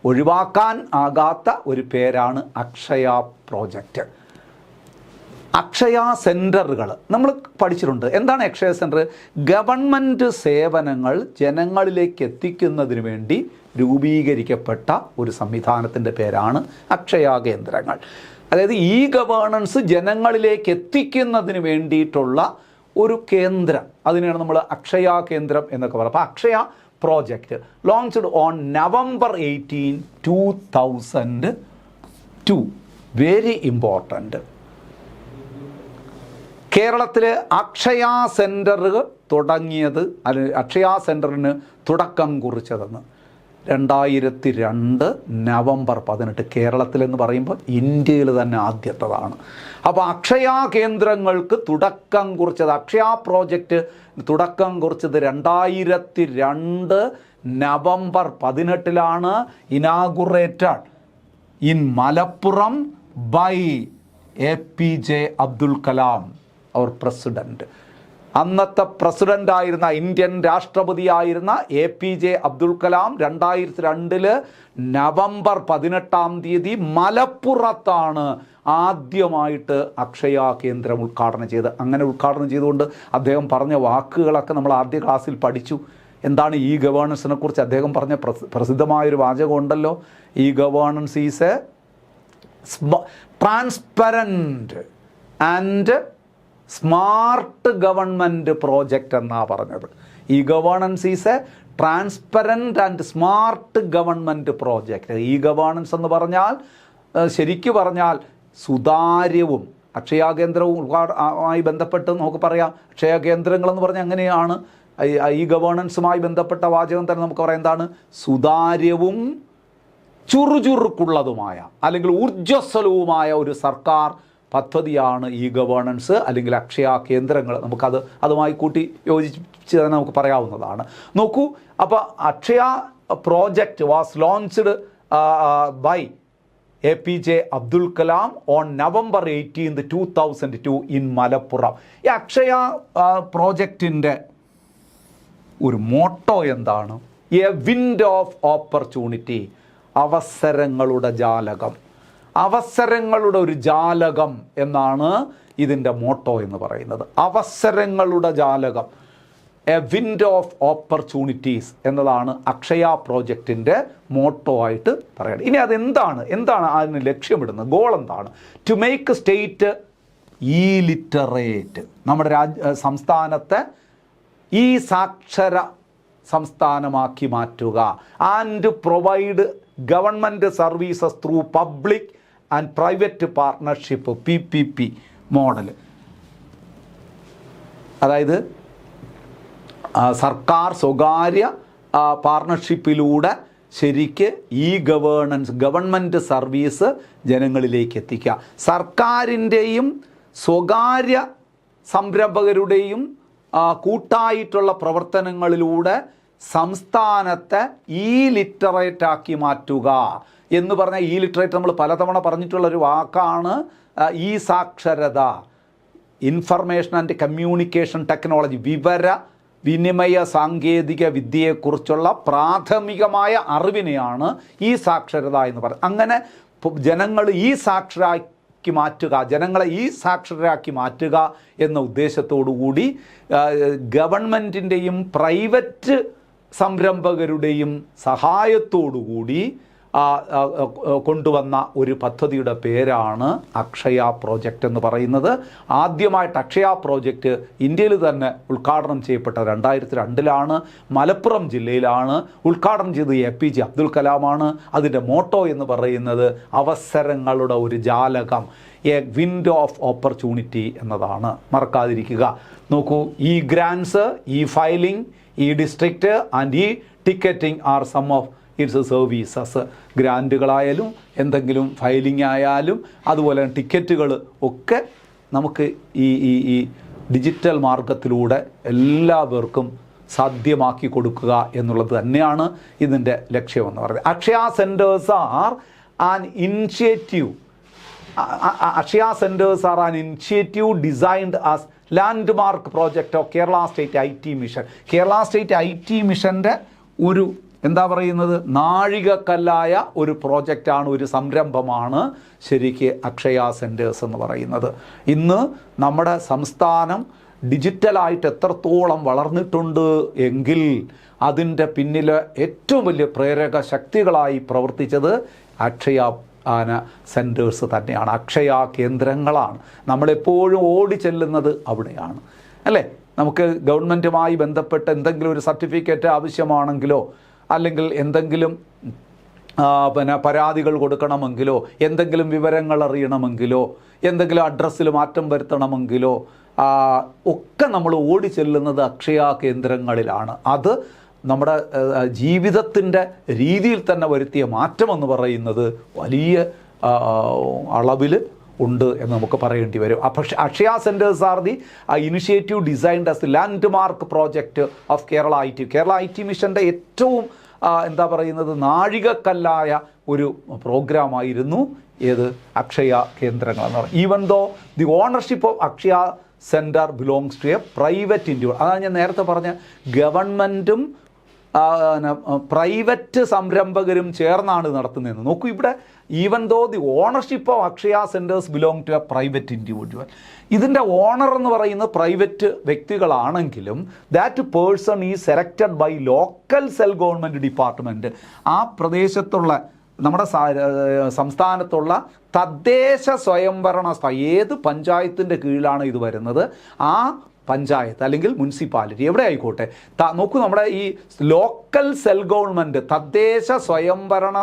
ഒഴിവാക്കാൻ ആകാത്ത ഒരു പേരാണ് അക്ഷയ പ്രോജക്റ്റ്. അക്ഷയ സെൻറ്ററുകൾ നമ്മൾ പഠിച്ചിട്ടുണ്ട്. എന്താണ് അക്ഷയ സെൻറ്റർ? ഗവൺമെൻറ് സേവനങ്ങൾ ജനങ്ങളിലേക്ക് എത്തിക്കുന്നതിന് വേണ്ടി രൂപീകരിക്കപ്പെട്ട ഒരു സംവിധാനത്തിൻ്റെ പേരാണ് അക്ഷയ കേന്ദ്രങ്ങൾ. അതായത് ഗവേണൻസ് ജനങ്ങളിലേക്ക് എത്തിക്കുന്നതിന് വേണ്ടിയിട്ടുള്ള ഒരു കേന്ദ്രം, അതിനെയാണ് നമ്മൾ അക്ഷയ കേന്ദ്രം എന്നൊക്കെ പറയുക. അപ്പോൾ Akshaya project launched on November 18, 2002. Very important. കേരളത്തിൽ അക്ഷയ സെൻറ്ററുകൾ തുടങ്ങിയത്, അക്ഷയ സെൻറ്ററിന് തുടക്കം കുറിച്ചതെന്ന് 2002 November 18. കേരളത്തിലെന്ന് പറയുമ്പോൾ ഇന്ത്യയിൽ തന്നെ ആദ്യത്തേതാണ്. അപ്പോൾ അക്ഷയ കേന്ദ്രങ്ങൾക്ക് തുടക്കം കുറിച്ചത്, അക്ഷയ പ്രോജക്റ്റ് തുടക്കം കുറിച്ചത് 2002 November 18 inaugurated in Malappuram by APJ Abdul Kalam, our president. അന്നത്തെ പ്രസിഡൻ്റായിരുന്ന, ഇന്ത്യൻ രാഷ്ട്രപതിയായിരുന്ന APJ അബ്ദുൽ കലാം 2002 November 18 മലപ്പുറത്താണ് ആദ്യമായിട്ട് അക്ഷയ കേന്ദ്രം ഉദ്ഘാടനം ചെയ്ത്. അങ്ങനെ ഉദ്ഘാടനം ചെയ്തുകൊണ്ട് അദ്ദേഹം പറഞ്ഞ വാക്കുകളൊക്കെ നമ്മൾ ആദ്യ ക്ലാസ്സിൽ പഠിച്ചു. എന്താണ് ഗവേണൻസിനെ കുറിച്ച് അദ്ദേഹം പറഞ്ഞ പ്രസിദ്ധമായൊരു വാചകം ഉണ്ടല്ലോ, governance is A transparent and smart government project എന്നാണ് പറഞ്ഞത്. Governance is A transparent and smart government project. Governance എന്ന് പറഞ്ഞാൽ ശരിക്കു പറഞ്ഞാൽ സുതാര്യവും, അക്ഷയ കേന്ദ്രവും ആയി ബന്ധപ്പെട്ട് നമുക്ക് പറയാം. അക്ഷയ കേന്ദ്രങ്ങളെന്ന് പറഞ്ഞാൽ അങ്ങനെയാണ്. ഗവേണൻസുമായി ബന്ധപ്പെട്ട വാചകം തന്നെ നമുക്ക് പറയാം എന്താണ്? സുതാര്യവും ചുറുചുറുക്കുള്ളതുമായ അല്ലെങ്കിൽ ഊർജ്ജസ്വലവുമായ ഒരു സർക്കാർ പദ്ധതിയാണ് ഗവേണൻസ് അല്ലെങ്കിൽ അക്ഷയ കേന്ദ്രങ്ങൾ. അതുമായി കൂട്ടി യോജിച്ച് തന്നെ നമുക്ക് പറയാവുന്നതാണ്. നോക്കൂ, അപ്പോൾ Akshaya project was launched by APJ Abdul Kalam on November 18, 2002 in Malappuram. ഈ അക്ഷയ പ്രോജക്റ്റിൻ്റെ ഒരു മോട്ടോ എന്താണ്? എ വിൻഡോ ഓഫ് ഓപ്പർച്യൂണിറ്റി, അവസരങ്ങളുടെ ജാലകം. അവസരങ്ങളുടെ ഒരു ജാലകം എന്നാണ് ഇതിൻ്റെ മോട്ടോ എന്ന് പറയുന്നത്. അവസരങ്ങളുടെ ജാലകം, എ വിൻഡോ ഓഫ് ഓപ്പർച്യൂണിറ്റീസ് എന്നതാണ് അക്ഷയ പ്രോജക്റ്റിൻ്റെ മോട്ടോ ആയിട്ട് പറയുന്നത്. ഇനി എന്താണ് അതിന് ലക്ഷ്യമിടുന്നത്? ഗോൾ എന്താണ്? ടു മേക്ക് സ്റ്റേറ്റ് ലിറ്ററേറ്റ്, നമ്മുടെ സംസ്ഥാനത്തെ സാക്ഷര സംസ്ഥാനമാക്കി മാറ്റുക. And provide government services through public and private partnership PPP model. അതായത് സർക്കാർ സ്വകാര്യ പാർട്ണർഷിപ്പിലൂടെ ശരിക്ക് ഈ ഗവൺമെൻറ് സർവീസ് ജനങ്ങളിലേക്ക് എത്തിക്കുക. സർക്കാരിൻ്റെയും സ്വകാര്യ സംരംഭകരുടെയും കൂട്ടായിട്ടുള്ള പ്രവർത്തനങ്ങളിലൂടെ സംസ്ഥാനത്തെ ലിറ്ററേറ്റാക്കി മാറ്റുക എന്ന് പറഞ്ഞാൽ ലിറ്ററേറ്റ് നമ്മൾ പലതവണ പറഞ്ഞിട്ടുള്ളൊരു വാക്കാണ് സാക്ഷരത. ഇൻഫർമേഷൻ ആൻഡ് കമ്മ്യൂണിക്കേഷൻ ടെക്നോളജി, വിനിമയ സാങ്കേതിക വിദ്യയെക്കുറിച്ചുള്ള പ്രാഥമികമായ അറിവിനെയാണ് സാക്ഷരത എന്ന് പറയുന്നത്. അങ്ങനെ ജനങ്ങൾ സാക്ഷരരാക്കി മാറ്റുക, ജനങ്ങളെ സാക്ഷരരാക്കി മാറ്റുക എന്ന ഉദ്ദേശത്തോടു കൂടി ഗവൺമെൻറ്റിൻ്റെയും പ്രൈവറ്റ് സംരംഭകരുടെയും സഹായത്തോടുകൂടി കൊണ്ടുവന്ന ഒരു പദ്ധതിയുടെ പേരാണ് അക്ഷയ പ്രോജക്റ്റ് എന്ന് പറയുന്നത്. ആദ്യമായിട്ട് അക്ഷയ പ്രോജക്റ്റ് ഇന്ത്യയിൽ തന്നെ ഉദ്ഘാടനം ചെയ്യപ്പെട്ട 2002 മലപ്പുറം ജില്ലയിലാണ്. ഉദ്ഘാടനം ചെയ്തത് APJ അബ്ദുൽ കലാമാണ്. അതിൻ്റെ മോട്ടോ എന്ന് പറയുന്നത് അവസരങ്ങളുടെ ഒരു ജാലകം, എ വിൻഡോ ഓഫ് ഓപ്പർച്യൂണിറ്റി എന്നതാണ്. മറക്കാതിരിക്കുക. നോക്കൂ, grants, filing, district and ticketing are some of its services. ഗ്രാൻറ്റുകളായാലും എന്തെങ്കിലും ഫയലിംഗ് ആയാലും അതുപോലെ ടിക്കറ്റുകൾ ഒക്കെ നമുക്ക് ഈ ഡിജിറ്റൽ മാർഗത്തിലൂടെ എല്ലാവർക്കും സാധ്യമാക്കി കൊടുക്കുക എന്നുള്ളത് തന്നെയാണ് ഇതിൻ്റെ ലക്ഷ്യമെന്ന് പറയുന്നത്. Akshaya centres are an initiative. Akshaya centres are an initiative designed as landmark project of Kerala state IT mission. Kerala state IT മിഷൻ്റെ ഒരു നാഴികക്കല്ലായ ഒരു പ്രോജക്റ്റാണ്, ഒരു സംരംഭമാണ് ശരിക്ക് അക്ഷയ സെൻറ്റേഴ്സ് എന്ന് പറയുന്നത്. ഇന്ന് നമ്മുടെ സംസ്ഥാനം ഡിജിറ്റലായിട്ട് എത്രത്തോളം വളർന്നിട്ടുണ്ട് എങ്കിൽ അതിൻ്റെ പിന്നിൽ ഏറ്റവും വലിയ പ്രേരക ശക്തികളായി പ്രവർത്തിച്ചത് അക്ഷയ സെൻറ്റേഴ്സ് തന്നെയാണ്, അക്ഷയ കേന്ദ്രങ്ങളാണ്. നമ്മളെപ്പോഴും ഓടി ചെല്ലുന്നത് അവിടെയാണ്, അല്ലേ? നമുക്ക് ഗവൺമെൻറ്റുമായി ബന്ധപ്പെട്ട് എന്തെങ്കിലും ഒരു സർട്ടിഫിക്കറ്റ് ആവശ്യമാണെങ്കിലോ അല്ലെങ്കിൽ എന്തെങ്കിലും പരാതികൾ കൊടുക്കണമെങ്കിലോ എന്തെങ്കിലും വിവരങ്ങൾ അറിയണമെങ്കിലോ എന്തെങ്കിലും അഡ്രസ്സിൽ മാറ്റം വരുത്തണമെങ്കിലോ ഒക്കെ നമ്മൾ ഓടി ചെല്ലുന്നത് അക്ഷയ കേന്ദ്രങ്ങളിലാണ്. അത് നമ്മുടെ ജീവിതത്തിൻ്റെ രീതിയിൽ തന്നെ വരുത്തിയ മാറ്റമെന്ന് പറയുന്നത് വലിയ അളവിൽ ഉണ്ട് എന്ന് നമുക്ക് പറയേണ്ടി വരും. പക്ഷേ Akshaya centres are the initiative designed as the landmark project of Kerala IT. Kerala IT മിഷൻ്റെ ഏറ്റവും നാഴികക്കല്ലായ ഒരു പ്രോഗ്രാമായിരുന്നു അക്ഷയ കേന്ദ്രങ്ങൾ എന്ന് പറയുന്നത്. Even though the ownership of Akshaya centre belongs to a private individual. അതാണ് ഞാൻ നേരത്തെ പറഞ്ഞ ഗവൺമെൻറ്റും പ്രൈവറ്റ് സംരംഭകരും ചേർന്നാണ് നടത്തുന്നതെന്ന്. നോക്കൂ, ഇവിടെ even though the ownership of Akshaya centres belong to a private individual. ഇതിൻ്റെ ഓണർ എന്ന് പറയുന്നത് പ്രൈവറ്റ് വ്യക്തികളാണെങ്കിലും that person is selected by local self government department. ആ പ്രദേശത്തുള്ള നമ്മുടെ സംസ്ഥാനത്തുള്ള തദ്ദേശ സ്വയംഭരണ ഏത് പഞ്ചായത്തിൻ്റെ കീഴിലാണ് ഇത് വരുന്നത്, ആ പഞ്ചായത്ത് അല്ലെങ്കിൽ മുനിസിപ്പാലിറ്റി എവിടെ ആയിക്കോട്ടെ, നോക്കൂ, നമ്മുടെ ഈ ലോക്കൽ സെൽ ഗവൺമെൻറ് തദ്ദേശ സ്വയംഭരണ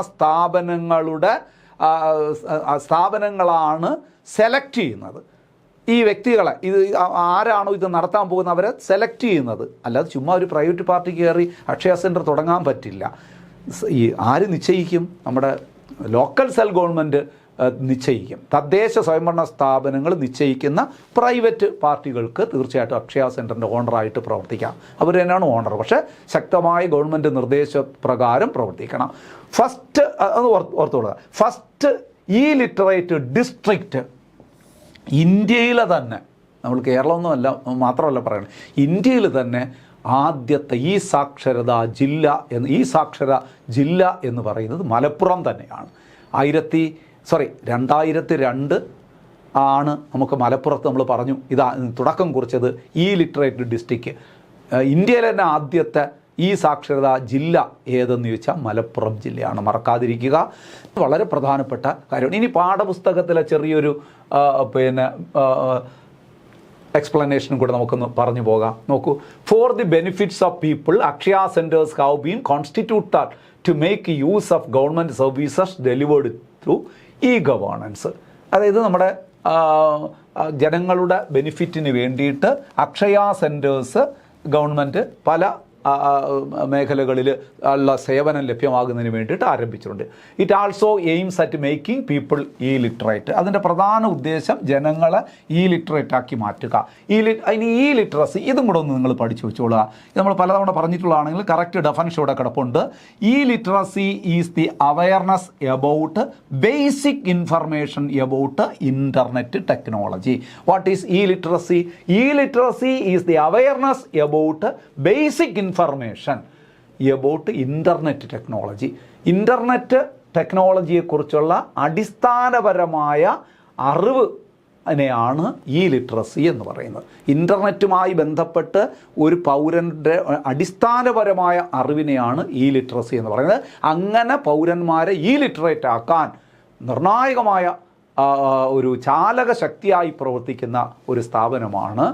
സ്ഥാപനങ്ങളാണ് സെലക്ട് ചെയ്യുന്നത് ഈ വ്യക്തികളെ. ഇത് ആരാണോ ഇത് നടത്താൻ പോകുന്നവരെ സെലക്ട് ചെയ്യുന്നത്. അല്ലാതെ ചുമ്മാ ഒരു പ്രൈവറ്റ് പാർട്ടി കയറി അക്ഷയ സെൻറ്റർ തുടങ്ങാൻ പറ്റില്ല. ആര് നിശ്ചയിക്കും? നമ്മുടെ ലോക്കൽ സെൽ ഗവൺമെൻറ് നിശ്ചയിക്കും. തദ്ദേശ സ്വയംഭരണ സ്ഥാപനങ്ങൾ നിശ്ചയിക്കുന്ന പ്രൈവറ്റ് പാർട്ടികൾക്ക് തീർച്ചയായിട്ടും അക്ഷയ സെൻറ്ററിൻ്റെ ഓണറായിട്ട് പ്രവർത്തിക്കാം. അവർ തന്നെയാണ് ഓണർ. പക്ഷേ ശക്തമായ ഗവൺമെൻറ് നിർദ്ദേശപ്രകാരം പ്രവർത്തിക്കണം. ഫസ്റ്റ് അത് ഓർത്തുകൊള്ളുക, ഫസ്റ്റ് ലിറ്ററേറ്റ് ഡിസ്ട്രിക്റ്റ് ഇന്ത്യയിലെ തന്നെ, നമ്മൾ കേരളമൊന്നുമല്ല മാത്രമല്ല പറയുന്നത്, ഇന്ത്യയിൽ തന്നെ ആദ്യത്തെ സാക്ഷര ജില്ല എന്ന് പറയുന്നത് മലപ്പുറം തന്നെയാണ്. 2002 ആണ് നമുക്ക് മലപ്പുറത്ത് നമ്മൾ പറഞ്ഞു തുടക്കം കുറിച്ചത് ലിറ്ററേറ്റ് ഡിസ്ട്രിക്റ്റ്. ഇന്ത്യയിലെ തന്നെ ആദ്യത്തെ സാക്ഷരതാ ജില്ല ഏതെന്ന് ചോദിച്ചാൽ മലപ്പുറം ജില്ലയാണ്. മറക്കാതിരിക്കുക, വളരെ പ്രധാനപ്പെട്ട കാര്യമാണ്. ഇനി പാഠപുസ്തകത്തിലെ ചെറിയൊരു എക്സ്പ്ലനേഷനും കൂടെ നമുക്കൊന്ന് പറഞ്ഞു പോകാം. നോക്കൂ, for the benefits of people Akshaya centres have been constituted to make use of government services delivered through e governance. അതായത് നമ്മുടെ ജനങ്ങളുടെ ബെനിഫിറ്റിന് വേണ്ടിയിട്ട് അക്ഷയ സെൻറ്റേഴ്സ് ഗവൺമെൻറ് പല മേഖലകളിൽ ഉള്ള സേവനം ലഭ്യമാകുന്നതിന് വേണ്ടിയിട്ട് ആരംഭിച്ചിട്ടുണ്ട്. It also aims at making people literate. അതിൻ്റെ പ്രധാന ഉദ്ദേശം ജനങ്ങളെ ലിറ്ററേറ്റ് ആക്കി മാറ്റുക. അതിന് ലിറ്ററസി ഇതും കൂടെ ഒന്ന് നിങ്ങൾ പഠിച്ചു വെച്ചോളുക. ഇത് നമ്മൾ പലതവണ പറഞ്ഞിട്ടുള്ളതാണെങ്കിൽ കറക്റ്റ് ഡെഫിനിഷൻ ഇവിടെ കിടപ്പുണ്ട്. Literacy is the awareness about basic information about internet technology. What is literacy? Literacy is the awareness about basic information about internet technology. Internet ടെക്നോളജിയെക്കുറിച്ചുള്ള അടിസ്ഥാനപരമായ അറിവ് അതിനെയാണ് ലിറ്ററസി എന്ന് പറയുന്നത്. ഇൻ്റർനെറ്റുമായി ബന്ധപ്പെട്ട് ഒരു പൗരൻ്റെ അടിസ്ഥാനപരമായ അറിവിനെയാണ് ലിറ്ററസി എന്ന് പറയുന്നത്. അങ്ങനെ പൗരന്മാരെ ലിറ്ററേറ്റ് ആക്കാൻ നിർണായകമായ ഒരു ചാലക ശക്തിയായി പ്രവർത്തിക്കുന്ന ഒരു സ്ഥാപനമാണ്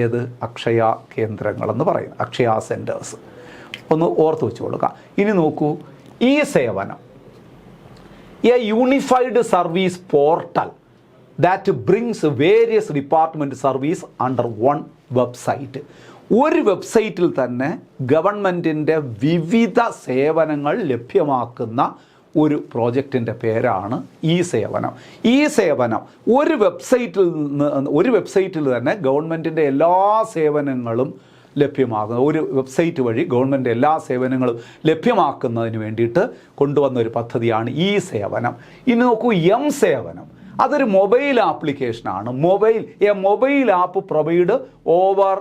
ഏത്? അക്ഷയ കേന്ദ്രങ്ങളെന്ന് പറയുന്നത്, അക്ഷയ സെൻറ്റേഴ്സ്. ഒന്ന് ഓർത്ത് വെച്ച് കൊടുക്കുക. ഇനി നോക്കൂ, ഈ സേവനം A unified service portal that brings various department service under one website. ഒരു വെബ്സൈറ്റിൽ തന്നെ ഗവൺമെൻറ്റിൻ്റെ വിവിധ സേവനങ്ങൾ ലഭ്യമാക്കുന്ന ഒരു പ്രോജക്റ്റിൻ്റെ പേരാണ് സേവനം. സേവനം ഒരു വെബ്സൈറ്റിൽ തന്നെ ഗവൺമെൻറ്റിൻ്റെ എല്ലാ സേവനങ്ങളും ലഭ്യമാകുന്ന ഒരു വെബ്സൈറ്റ് വഴി ഗവൺമെൻറ് എല്ലാ സേവനങ്ങളും ലഭ്യമാക്കുന്നതിന് വേണ്ടിയിട്ട് കൊണ്ടുവന്ന ഒരു പദ്ധതിയാണ് സേവനം. ഇനി നോക്കൂ, സേവനം അതൊരു മൊബൈൽ ആപ്ലിക്കേഷനാണ്. Mobile app provide over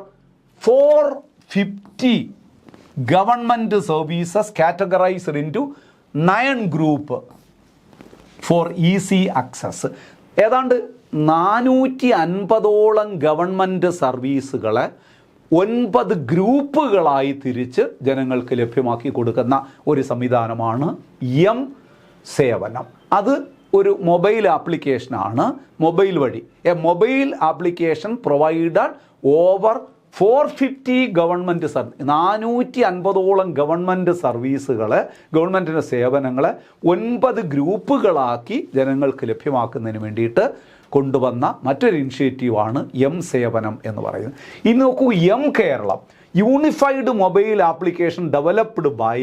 450 government services categorised into 9 group for easy access. ഏതാണ്ട് 450ഓളം ഗവൺമെൻറ് സർവീസുകളെ 9 ഗ്രൂപ്പുകളായി തിരിച്ച് ജനങ്ങൾക്ക് ലഭ്യമാക്കി കൊടുക്കുന്ന ഒരു സംവിധാനമാണ് സേവനം. അത് ഒരു മൊബൈൽ ആപ്ലിക്കേഷനാണ്. മൊബൈൽ വഴി mobile application provided over 450 government 450ഓളം ഗവൺമെൻറ് സർവീസുകളെ, ഗവൺമെൻറ്റിൻ്റെ സേവനങ്ങളെ 9 ഗ്രൂപ്പുകളാക്കി ജനങ്ങൾക്ക് ലഭ്യമാക്കുന്നതിന് വേണ്ടിയിട്ട് കൊണ്ടുവന്ന മറ്റൊരു ഇനിഷ്യേറ്റീവാണ് സേവനം എന്ന് പറയുന്നത്. ഇനി നോക്കൂ, Keralam unified mobile application developed by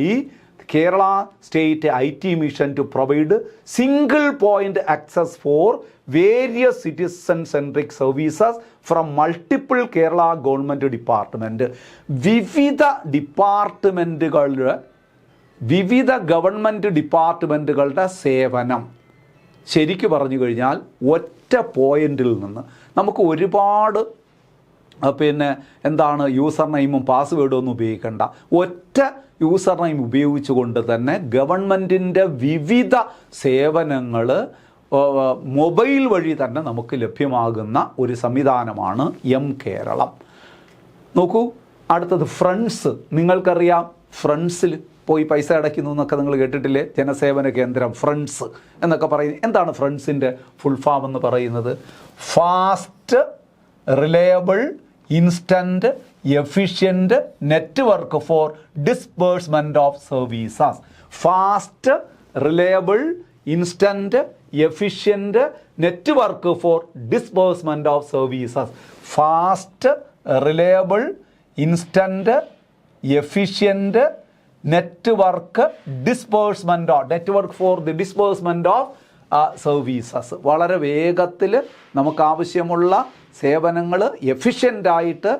Kerala state IT mission to provide single point access for various citizen centric services from multiple Kerala government department. വിവിധ ഗവൺമെൻറ് ഡിപ്പാർട്ട്മെൻറ്റുകളുടെ സേവനം ശരിക്കു പറഞ്ഞു കഴിഞ്ഞാൽ ഒറ്റ പോയിന്റിൽ നിന്ന് നമുക്ക് ഒരുപാട് യൂസർ നെയിമും പാസ്വേഡും ഒന്നും ഉപയോഗിക്കേണ്ട. ഒറ്റ യൂസർ നെയിം ഉപയോഗിച്ചുകൊണ്ട് തന്നെ ഗവൺമെൻറ്റിൻ്റെ വിവിധ സേവനങ്ങൾ മൊബൈൽ വഴി തന്നെ നമുക്ക് ലഭ്യമാകുന്ന ഒരു സംവിധാനമാണ് കേരളം. നോക്കൂ, അടുത്തത് ഫ്രണ്ട്സ്. നിങ്ങൾക്കറിയാം, ഫ്രണ്ട്സിൽ പോയി പൈസ അടയ്ക്കുന്നു എന്നൊക്കെ നിങ്ങൾ കേട്ടിട്ടില്ലേ? ജനസേവന കേന്ദ്രം ഫ്രണ്ട്സ് എന്നൊക്കെ പറയുന്നത്. എന്താണ് ഫ്രണ്ട്സിൻ്റെ ഫുൾ ഫോം എന്ന് പറയുന്നത്? Fast, reliable, instant, efficient network four disbursement of services. Fast, reliable, instant, efficient network four disbursement of services. Fast, reliable, instant, efficient network for the disbursement of services. വളരെ വേഗത്തിൽ നമുക്കാവശ്യമുള്ള സേവനങ്ങൾ എഫിഷ്യൻ്റായിട്ട്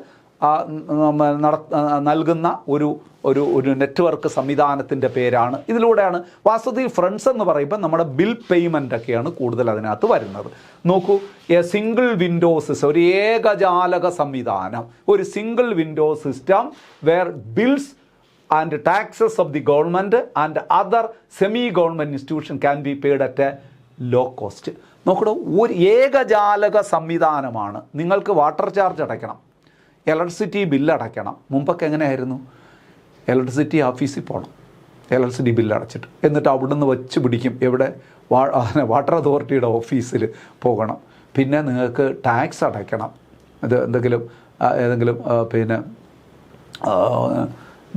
നൽകുന്ന ഒരു നെറ്റ്വർക്ക് സംവിധാനത്തിൻ്റെ പേരാണ്. ഇതിലൂടെയാണ് വാസ്തവത്തിൽ ഫ്രണ്ട്സ് എന്ന് പറയുമ്പോൾ നമ്മുടെ ബിൽ പേയ്മെൻ്റ് ഒക്കെയാണ് കൂടുതൽ അതിനകത്ത് വരുന്നത്. നോക്കൂ, സിംഗിൾ വിൻഡോ സിസ്റ്റം, ഒരു ഏകജാലക സംവിധാനം, ഒരു single window system where bills and taxes of the government and other semi-government institution can be paid at a low cost. നോക്കൂ, ഒരു ഏകജാലക സംവിധാനമാണ്. നിങ്ങൾക്ക് വാട്ടർ ചാർജ് അടയ്ക്കണം, ഇലക്ട്രിസിറ്റി ബില്ല് അടയ്ക്കണം. മുമ്പൊക്കെ എങ്ങനെയായിരുന്നു? ഇലക്ട്രിസിറ്റി ഓഫീസിൽ പോകണം, ഇലക്ട്രിസിറ്റി ബില്ല് അടച്ചിട്ട്, എന്നിട്ട് അവിടുന്ന് വെച്ച് പിടിക്കും എവിടെ? വാട്ടർ അതോറിറ്റിയുടെ ഓഫീസിൽ പോകണം. പിന്നെ നിങ്ങൾക്ക് ടാക്സ് അടയ്ക്കണം, ഇത് ഏതെങ്കിലും പിന്നെ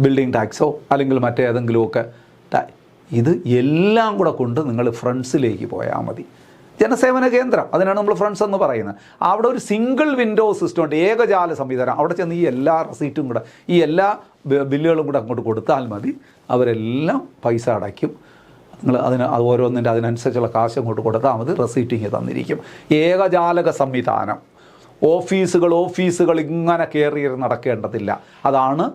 ബിൽഡിംഗ് ടാക്സോ അല്ലെങ്കിൽ മറ്റേതെങ്കിലുമൊക്കെ ഇത് എല്ലാം കൂടെ കൊണ്ട് നിങ്ങൾ ഫ്രണ്ട്സിലേക്ക് പോയാൽ മതി. ജനസേവന കേന്ദ്രം, അതിനാണ് നമ്മൾ ഫ്രണ്ട്സ് എന്ന് പറയുന്നത്. അവിടെ ഒരു സിംഗിൾ വിൻഡോ സിസ്റ്റം ഉണ്ട്, ഏകജാല സംവിധാനം. അവിടെ ചെന്ന് ഈ എല്ലാ റെസീറ്റും കൂടെ, ഈ എല്ലാ ബില്ലുകളും കൂടെ അങ്ങോട്ട് കൊടുത്താൽ മതി. അവരെല്ലാം പൈസ അടയ്ക്കും. നിങ്ങൾ ഓരോന്നിൻ്റെ അതിനനുസരിച്ചുള്ള കാശ് അങ്ങോട്ട് കൊടുത്താൽ മതി, റെസീറ്റിങ് തന്നിരിക്കും. ഏകജാലക സംവിധാനം. ഓഫീസുകൾ ഇങ്ങനെ കയറി നടക്കേണ്ടതില്ല. അതാണ്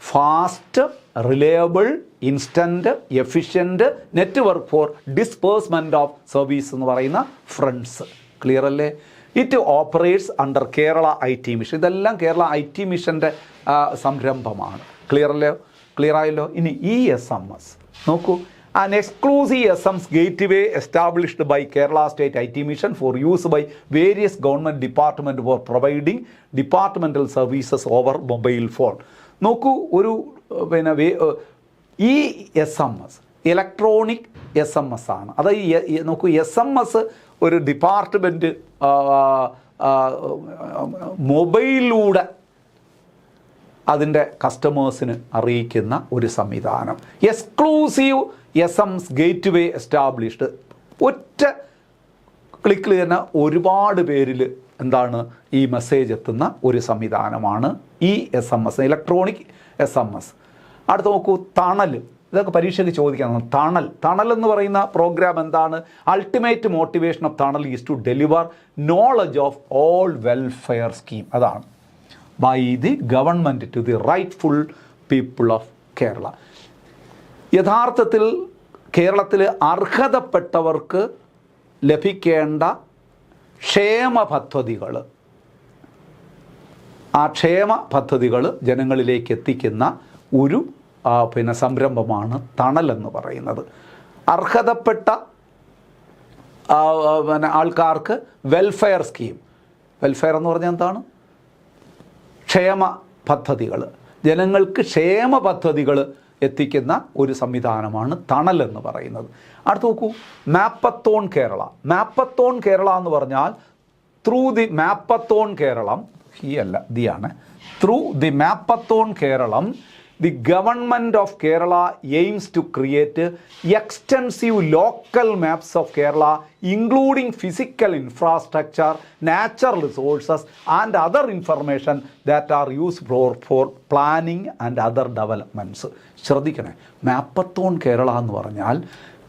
fast, reliable, instant, efficient network for disbursement of service എന്ന് പറയുന്ന ഫ്രണ്ട്സ്. ക്ലിയർ അല്ലേ? It operates under Kerala IT mission. ഇതെല്ലാം കേരള IT മിഷൻ്റെ സംരംഭമാണ്. ക്ലിയർ അല്ലേ? ക്ലിയർ ആയല്ലോ? ഇനി ESMS നോക്കൂ. An exclusive ESMS gateway established by Kerala State IT Mission for use by various government departments for providing departmental services over mobile phone. നോക്കൂ, ഒരു പിന്നെ ESMS ഇലക്ട്രോണിക് SMS ആണ്. അതായത് നോക്കൂ, SMS ഒരു ഡിപ്പാർട്ട്മെൻറ്റ് മൊബൈലിലൂടെ അതിൻ്റെ കസ്റ്റമേഴ്സിന് അറിയിക്കുന്ന ഒരു സംവിധാനം. Exclusive SMS gateway established. ഒറ്റ ക്ലിക്കിൽ തന്നെ ഒരുപാട് പേരിൽ ഈ മെസ്സേജ് എത്തുന്ന ഒരു സംവിധാനമാണ് ESMS, ഇലക്ട്രോണിക് SMS. അടുത്ത് നോക്കൂ, തണൽ. ഇതൊക്കെ പരീക്ഷയ്ക്ക് ചോദിക്കാനാണ്. തണൽ എന്ന് പറയുന്ന പ്രോഗ്രാം എന്താണ്? Ultimate motivation of Thanal is to deliver knowledge of all welfare scheme. അതാണ് by the government to the rightful people of Kerala. യഥാർത്ഥത്തിൽ കേരളത്തിൽ അർഹതപ്പെട്ടവർക്ക് ലഭിക്കേണ്ട ക്ഷേമ പദ്ധതികൾ, ആ ക്ഷേമ പദ്ധതികൾ ജനങ്ങളിലേക്ക് എത്തിക്കുന്ന ഒരു പിന്നെ സംരംഭമാണ് തണൽ എന്ന് പറയുന്നത്. അർഹതപ്പെട്ട പിന്നെ ആൾക്കാർക്ക് വെൽഫെയർ സ്കീം. വെൽഫെയർ എന്ന് പറഞ്ഞാൽ എന്താണ്? ക്ഷേമ പദ്ധതികൾ, ജനങ്ങൾക്ക് ക്ഷേമ പദ്ധതികൾ എത്തിക്കുന്ന ഒരു സംവിധാനമാണ് തണൽ എന്ന് പറയുന്നത്. അടുത്ത് നോക്കൂ, മാപ്പത്തോൺ കേരള. മാപ്പത്തോൺ കേരള എന്ന് പറഞ്ഞാൽ through the mapathon Keralam, through the mapathon Keralam the government of Kerala aims to create extensive local maps of Kerala, including physical infrastructure, natural resources and other information that are used for planning and other developments. ശ്രദ്ധിക്കണേ, mapathon Kerala എന്ന് പറഞ്ഞാൽ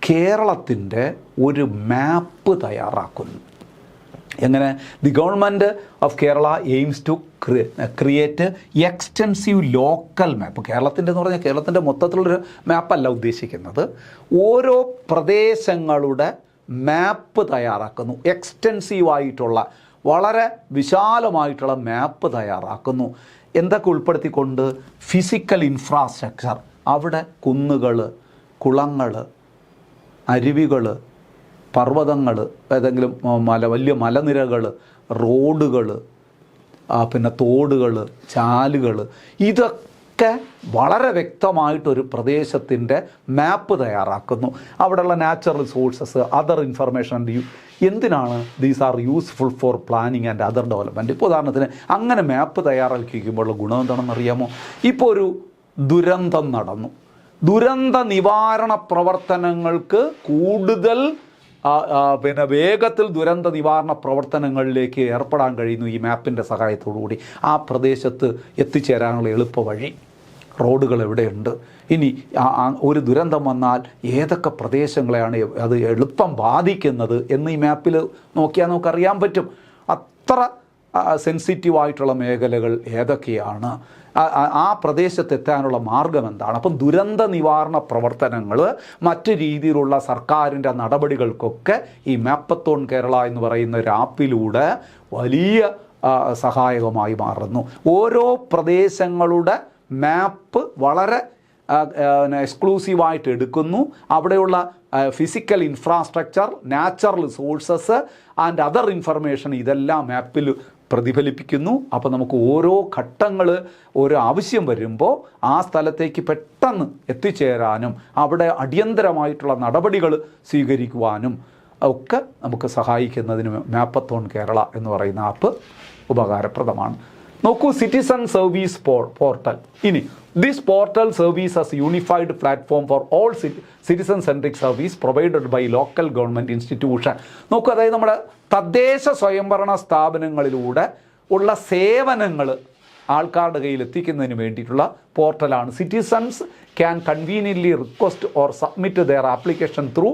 കേരളത്തിൻ്റെ ഒരു map തയ്യാറാക്കുന്നു. എങ്ങനെ? The government of Kerala aims to create extensive local map. കേരളത്തിൻ്റെ എന്ന് പറഞ്ഞാൽ കേരളത്തിൻ്റെ മൊത്തത്തിലുള്ളൊരു മാപ്പല്ല ഉദ്ദേശിക്കുന്നത്. ഓരോ പ്രദേശങ്ങളുടെ മാപ്പ് തയ്യാറാക്കുന്നു. എക്സ്റ്റെൻസീവായിട്ടുള്ള, വളരെ വിശാലമായിട്ടുള്ള മാപ്പ് തയ്യാറാക്കുന്നു. എന്തൊക്കെ ഉൾപ്പെടുത്തിക്കൊണ്ട്? Physical infrastructure. അവിടെ കുന്നുകൾ, കുളങ്ങൾ, അരുവികൾ, പർവ്വതങ്ങൾ, ഏതെങ്കിലും വലിയ മലനിരകൾ, റോഡുകൾ, പിന്നെ തോടുകൾ, ചാലുകൾ, ഇതൊക്കെ വളരെ വ്യക്തമായിട്ടൊരു പ്രദേശത്തിൻ്റെ മാപ്പ് തയ്യാറാക്കുന്നു. അവിടെയുള്ള നാച്ചുറൽ റിസോഴ്സസ്, അതർ ഇൻഫർമേഷൻ എന്തിനാണ്? These are useful for planning and other development. ഇപ്പോൾ ഉദാഹരണത്തിന് അങ്ങനെ മാപ്പ് തയ്യാറാക്കിക്കുമ്പോഴുള്ള ഗുണം എന്താണെന്ന് അറിയാമോ? ഇപ്പോൾ ഒരു ദുരന്തം നടന്നു. ദുരന്ത നിവാരണ പ്രവർത്തനങ്ങൾക്ക് കൂടുതൽ പിന്നെ വേഗത്തിൽ ദുരന്ത നിവാരണ പ്രവർത്തനങ്ങളിലേക്ക് ഏർപ്പെടാൻ കഴിയുന്നു ഈ മാപ്പിൻ്റെ സഹായത്തോടുകൂടി. ആ പ്രദേശത്ത് എത്തിച്ചേരാനുള്ള എളുപ്പ വഴി, റോഡുകൾ എവിടെയുണ്ട്, ഇനി ഒരു ദുരന്തം വന്നാൽ ഏതൊക്കെ പ്രദേശങ്ങളെയാണ് അത് എളുപ്പം ബാധിക്കുന്നത് എന്ന് ഈ മാപ്പിൽ നോക്കിയാൽ നമുക്കറിയാൻ പറ്റും. അത്ര സെൻസിറ്റീവായിട്ടുള്ള മേഖലകൾ ഏതൊക്കെയാണ്, ആ പ്രദേശത്തെത്താനുള്ള മാർഗം എന്താണ്. അപ്പം ദുരന്ത നിവാരണ പ്രവർത്തനങ്ങൾ, മറ്റു രീതിയിലുള്ള സർക്കാരിൻ്റെ നടപടികൾക്കൊക്കെ ഈ മാപ്പത്തോൺ കേരള എന്ന് പറയുന്ന ഒരു ആപ്പിലൂടെ വലിയ സഹായകമായി മാറുന്നു. ഓരോ പ്രദേശങ്ങളുടെ മാപ്പ് വളരെ എക്സ്ക്ലൂസീവായിട്ട് എടുക്കുന്നു. അവിടെയുള്ള physical infrastructure, natural resources and other information ഇതെല്ലാം മാപ്പിൽ പ്രതിഫലിപ്പിക്കുന്നു. അപ്പോൾ നമുക്ക് ഓരോ ഘട്ടങ്ങൾ, ഓരോ ആവശ്യം വരുമ്പോൾ ആ സ്ഥലത്തേക്ക് പെട്ടെന്ന് എത്തിച്ചേരാനും അവിടെ അടിയന്തരമായിട്ടുള്ള നടപടികൾ സ്വീകരിക്കുവാനും ഒക്കെ നമുക്ക് സഹായിക്കുന്നതിന് മാപ്പത്തോൺ കേരള എന്ന് പറയുന്ന ആപ്പ് ഉപകാരപ്രദമാണ്. നോക്കൂ, സിറ്റിസൺ സർവീസ് പോർട്ടൽ. ഇനി this portal services unified platform for all citizen centric service provided by local government institution. നോക്കൂ, അതായത് നമ്മുടെ തദ്ദേശ സ്വയംഭരണ സ്ഥാപനങ്ങളിലൂടെ ഉള്ള സേവനങ്ങൾ ആൾക്കാരുടെ കയ്യിൽ എത്തിക്കുന്നതിന് വേണ്ടിയിട്ടുള്ള പോർട്ടലാണ്. Citizens can conveniently request or submit their application through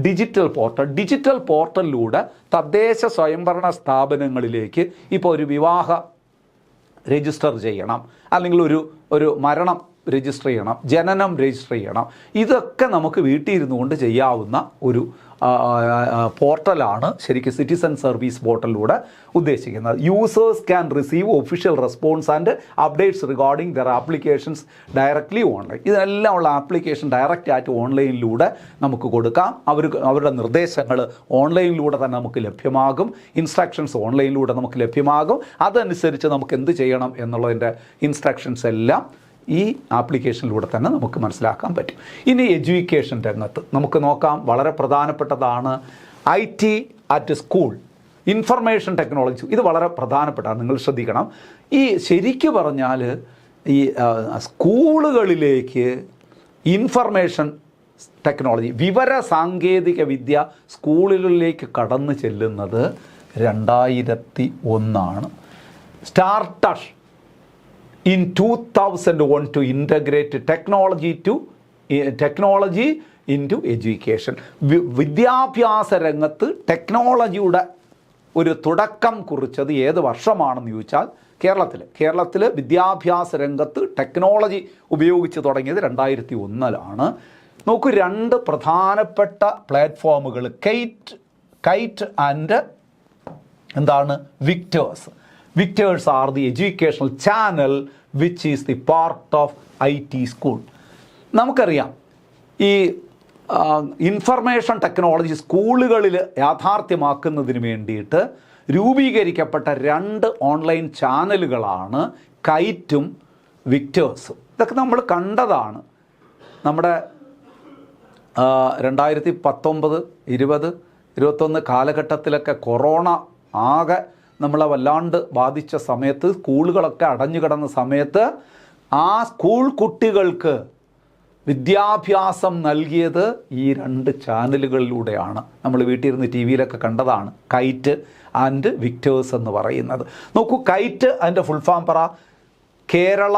digital portal. Digital പോർട്ടലിലൂടെ തദ്ദേശ സ്വയംഭരണ സ്ഥാപനങ്ങളിലേക്ക് ഇപ്പോൾ ഒരു വിവാഹ രജിസ്റ്റർ ചെയ്യണം, അല്ലെങ്കിൽ ഒരു മരണം രജിസ്റ്റർ ചെയ്യണം, ജനനം രജിസ്റ്റർ ചെയ്യണം, ഇതൊക്കെ നമുക്ക് വീട്ടിൽ ഇരുന്നു കൊണ്ട് ചെയ്യാവുന്ന ഒരു പോർട്ടലാണ് ശരിക്കും സിറ്റിസൺ സർവീസ് പോർട്ടലിലൂടെ ഉദ്ദേശിക്കുന്നത്. Users can receive official response and updates regarding there applications directly online. ഇതിനെല്ലാം ഉള്ള ആപ്ലിക്കേഷൻ ഡയറക്റ്റ് ആയിട്ട് ഓൺലൈനിലൂടെ നമുക്ക് കൊടുക്കാം. അവരുടെ നിർദ്ദേശങ്ങൾ ഓൺലൈനിലൂടെ തന്നെ നമുക്ക് ലഭ്യമാകും. ഇൻസ്ട്രക്ഷൻസ് ഓൺലൈനിലൂടെ നമുക്ക് ലഭ്യമാകും. അതനുസരിച്ച് നമുക്ക് എന്ത് ചെയ്യണം എന്നുള്ളതിൻ്റെ ഇൻസ്ട്രക്ഷൻസ് എല്ലാം ഈ ആപ്ലിക്കേഷനിലൂടെ തന്നെ നമുക്ക് മനസ്സിലാക്കാൻ പറ്റും. ഇനി എഡ്യൂക്കേഷൻ രംഗത്ത് നമുക്ക് നോക്കാം. വളരെ പ്രധാനപ്പെട്ടതാണ് IT at school, information technology. ഇത് വളരെ പ്രധാനപ്പെട്ടതാണ്, നിങ്ങൾ ശ്രദ്ധിക്കണം. ഈ ശരിക്കു പറഞ്ഞാൽ ഈ സ്കൂളുകളിലേക്ക് ഇൻഫർമേഷൻ ടെക്നോളജി, വിവര സാങ്കേതിക വിദ്യ സ്കൂളുകളിലേക്ക് കടന്നു ചെല്ലുന്നത് 2001 സ്റ്റാർട്ടഷ് in 2001 to integrate technology into education. വിദ്യാഭ്യാസ രംഗത്ത് ടെക്നോളജിയുടെ ഒരു തുടക്കം കുറിച്ചത് ഏത് വർഷമാണെന്ന് ചോദിച്ചാൽ കേരളത്തിൽ വിദ്യാഭ്യാസ രംഗത്ത് ടെക്നോളജി ഉപയോഗിച്ച് തുടങ്ങിയത് 2001 നോക്കൂ, 2 പ്രധാനപ്പെട്ട പ്ലാറ്റ്ഫോമുകൾ, കൈറ്റ് ആൻഡ് എന്താണ് Victers. Victors are the educational channel which is the part of IT school. നമുക്കറിയാം ഈ ഇൻഫർമേഷൻ ടെക്നോളജി സ്കൂളുകളിൽ യാഥാർത്ഥ്യമാക്കുന്നതിന് വേണ്ടിയിട്ട് രൂപീകരിക്കപ്പെട്ട 2 ഓൺലൈൻ ചാനലുകളാണ് കൈറ്റും വിക്ടേഴ്സും. ഇതൊക്കെ നമ്മൾ കണ്ടതാണ്. നമ്മുടെ 2019, 20, 21 കാലഘട്ടത്തിലൊക്കെ കൊറോണ ആകെ നമ്മളെ വല്ലാണ്ട് ബാധിച്ച സമയത്ത്, സ്കൂളുകളൊക്കെ അടഞ്ഞു കിടന്ന സമയത്ത് ആ സ്കൂൾ കുട്ടികൾക്ക് വിദ്യാഭ്യാസം നൽകിയത് ഈ 2 ചാനലുകളിലൂടെയാണ്. നമ്മൾ വീട്ടിലിരുന്ന് TV വിയിലൊക്കെ കണ്ടതാണ് കൈറ്റ് ആൻഡ് വിക്ടേഴ്സ് എന്ന് പറയുന്നത്. നോക്കൂ, കൈറ്റ് അതിൻ്റെ ഫുൾ ഫോം പറ. Kerala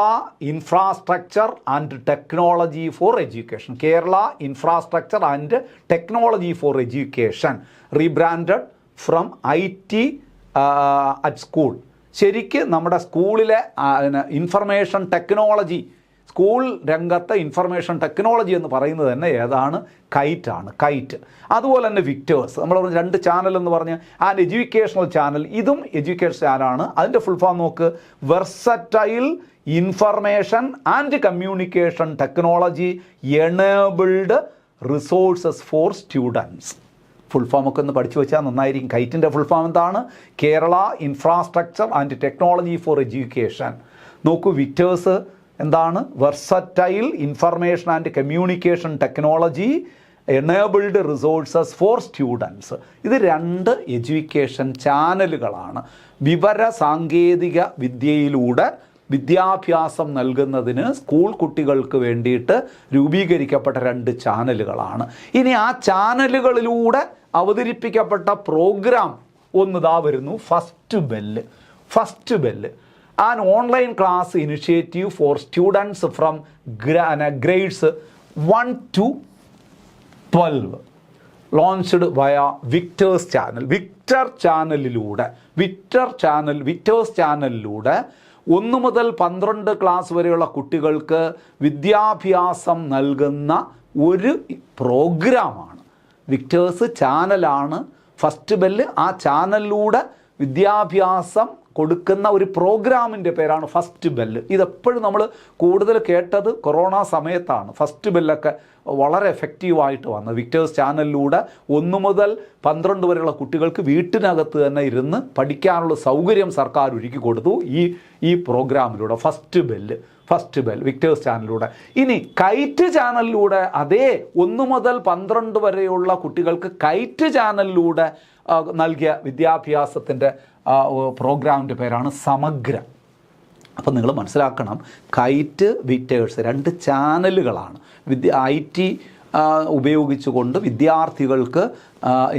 infrastructure and technology for education. Kerala infrastructure and technology for education, rebranded from IT at school. ശരിക്ക് നമ്മുടെ സ്കൂളിലെ ഇൻഫർമേഷൻ ടെക്നോളജി, സ്കൂൾ രംഗത്തെ ഇൻഫർമേഷൻ ടെക്നോളജി എന്ന് പറയുന്നത് തന്നെ ഏതാണ്? കൈറ്റാണ്. കൈറ്റ്. അതുപോലെ തന്നെ വിക്ടേഴ്സ്, നമ്മൾ 2 ചാനൽ എന്ന് പറഞ്ഞ് ആൻഡ് എഡ്യൂക്കേഷണൽ ചാനൽ, ഇതും എഡ്യൂക്കേഷൻ ചാനലാണ്. അതിൻ്റെ ഫുൾ ഫോം നോക്ക്, versatile information and communication technology enabled resources for students. Full ഫോമൊക്കെ ഒന്ന് പഠിച്ചു വെച്ചാൽ നന്നായിരിക്കും. കൈറ്റിൻ്റെ ഫുൾ ഫോം എന്താണ്? Kerala infrastructure and technology for education. നോക്കൂ, വിക്ടേഴ്സ് എന്താണ്? Versatile information and communication technology enabled resources for students. ഇത് 2 എഡ്യൂക്കേഷൻ ചാനലുകളാണ്. വിവര സാങ്കേതിക വിദ്യയിലൂടെ വിദ്യാഭ്യാസം നൽകുന്നതിന് സ്കൂൾ കുട്ടികൾക്ക് വേണ്ടിയിട്ട് രൂപീകരിക്കപ്പെട്ട 2 ചാനലുകളാണ്. ഇനി ആ ചാനലുകളിലൂടെ അവതരിപ്പിക്കപ്പെട്ട പ്രോഗ്രാം ഒന്നിതാ വരുന്നു, first bell an online class initiative for students from grades 1 to 12 launched വയ വിക്ടേഴ്സ് ചാനൽ. വിക്ടേഴ്സ് ചാനലിലൂടെ 1 മുതൽ 12 ക്ലാസ് വരെയുള്ള കുട്ടികൾക്ക് വിദ്യാഭ്യാസം നൽകുന്ന ഒരു പ്രോഗ്രാമാണ്. വിക്ടേഴ്സ് ചാനലാണ് ഫസ്റ്റ് ബെല്ല്. ആ ചാനലിലൂടെ വിദ്യാഭ്യാസം കൊടുക്കുന്ന ഒരു പ്രോഗ്രാമിൻ്റെ പേരാണ് ഫസ്റ്റ് ബെല്ല്. ഇതെപ്പോഴും നമ്മൾ കൂടുതൽ കേട്ടത് കൊറോണ സമയത്താണ്. ഫസ്റ്റ് ബെല്ലൊക്കെ വളരെ എഫക്റ്റീവായിട്ട് വന്നത് വിക്ടേഴ്സ് ചാനലിലൂടെ 1 മുതൽ 12 വരെയുള്ള കുട്ടികൾക്ക് വീട്ടിനകത്ത് തന്നെ ഇരുന്ന് പഠിക്കാനുള്ള സൗകര്യം സർക്കാർ ഒരുക്കി കൊടുത്തു ഈ പ്രോഗ്രാമിലൂടെ. ഫസ്റ്റ് ബെൽ വിക്ടേഴ്സ് ചാനലിലൂടെ. ഇനി കൈറ്റ് ചാനലിലൂടെ അതേ 1 മുതൽ 12 വരെയുള്ള കുട്ടികൾക്ക് കൈറ്റ് ചാനലിലൂടെ നൽകിയ വിദ്യാഭ്യാസത്തിൻ്റെ പ്രോഗ്രാമിൻ്റെ പേരാണ് സമഗ്ര. അപ്പോൾ നിങ്ങൾ മനസ്സിലാക്കണം, കൈറ്റ് വിറ്റേഴ്സ് 2 ചാനലുകളാണ് IT ഉപയോഗിച്ചുകൊണ്ട് വിദ്യാർത്ഥികൾക്ക്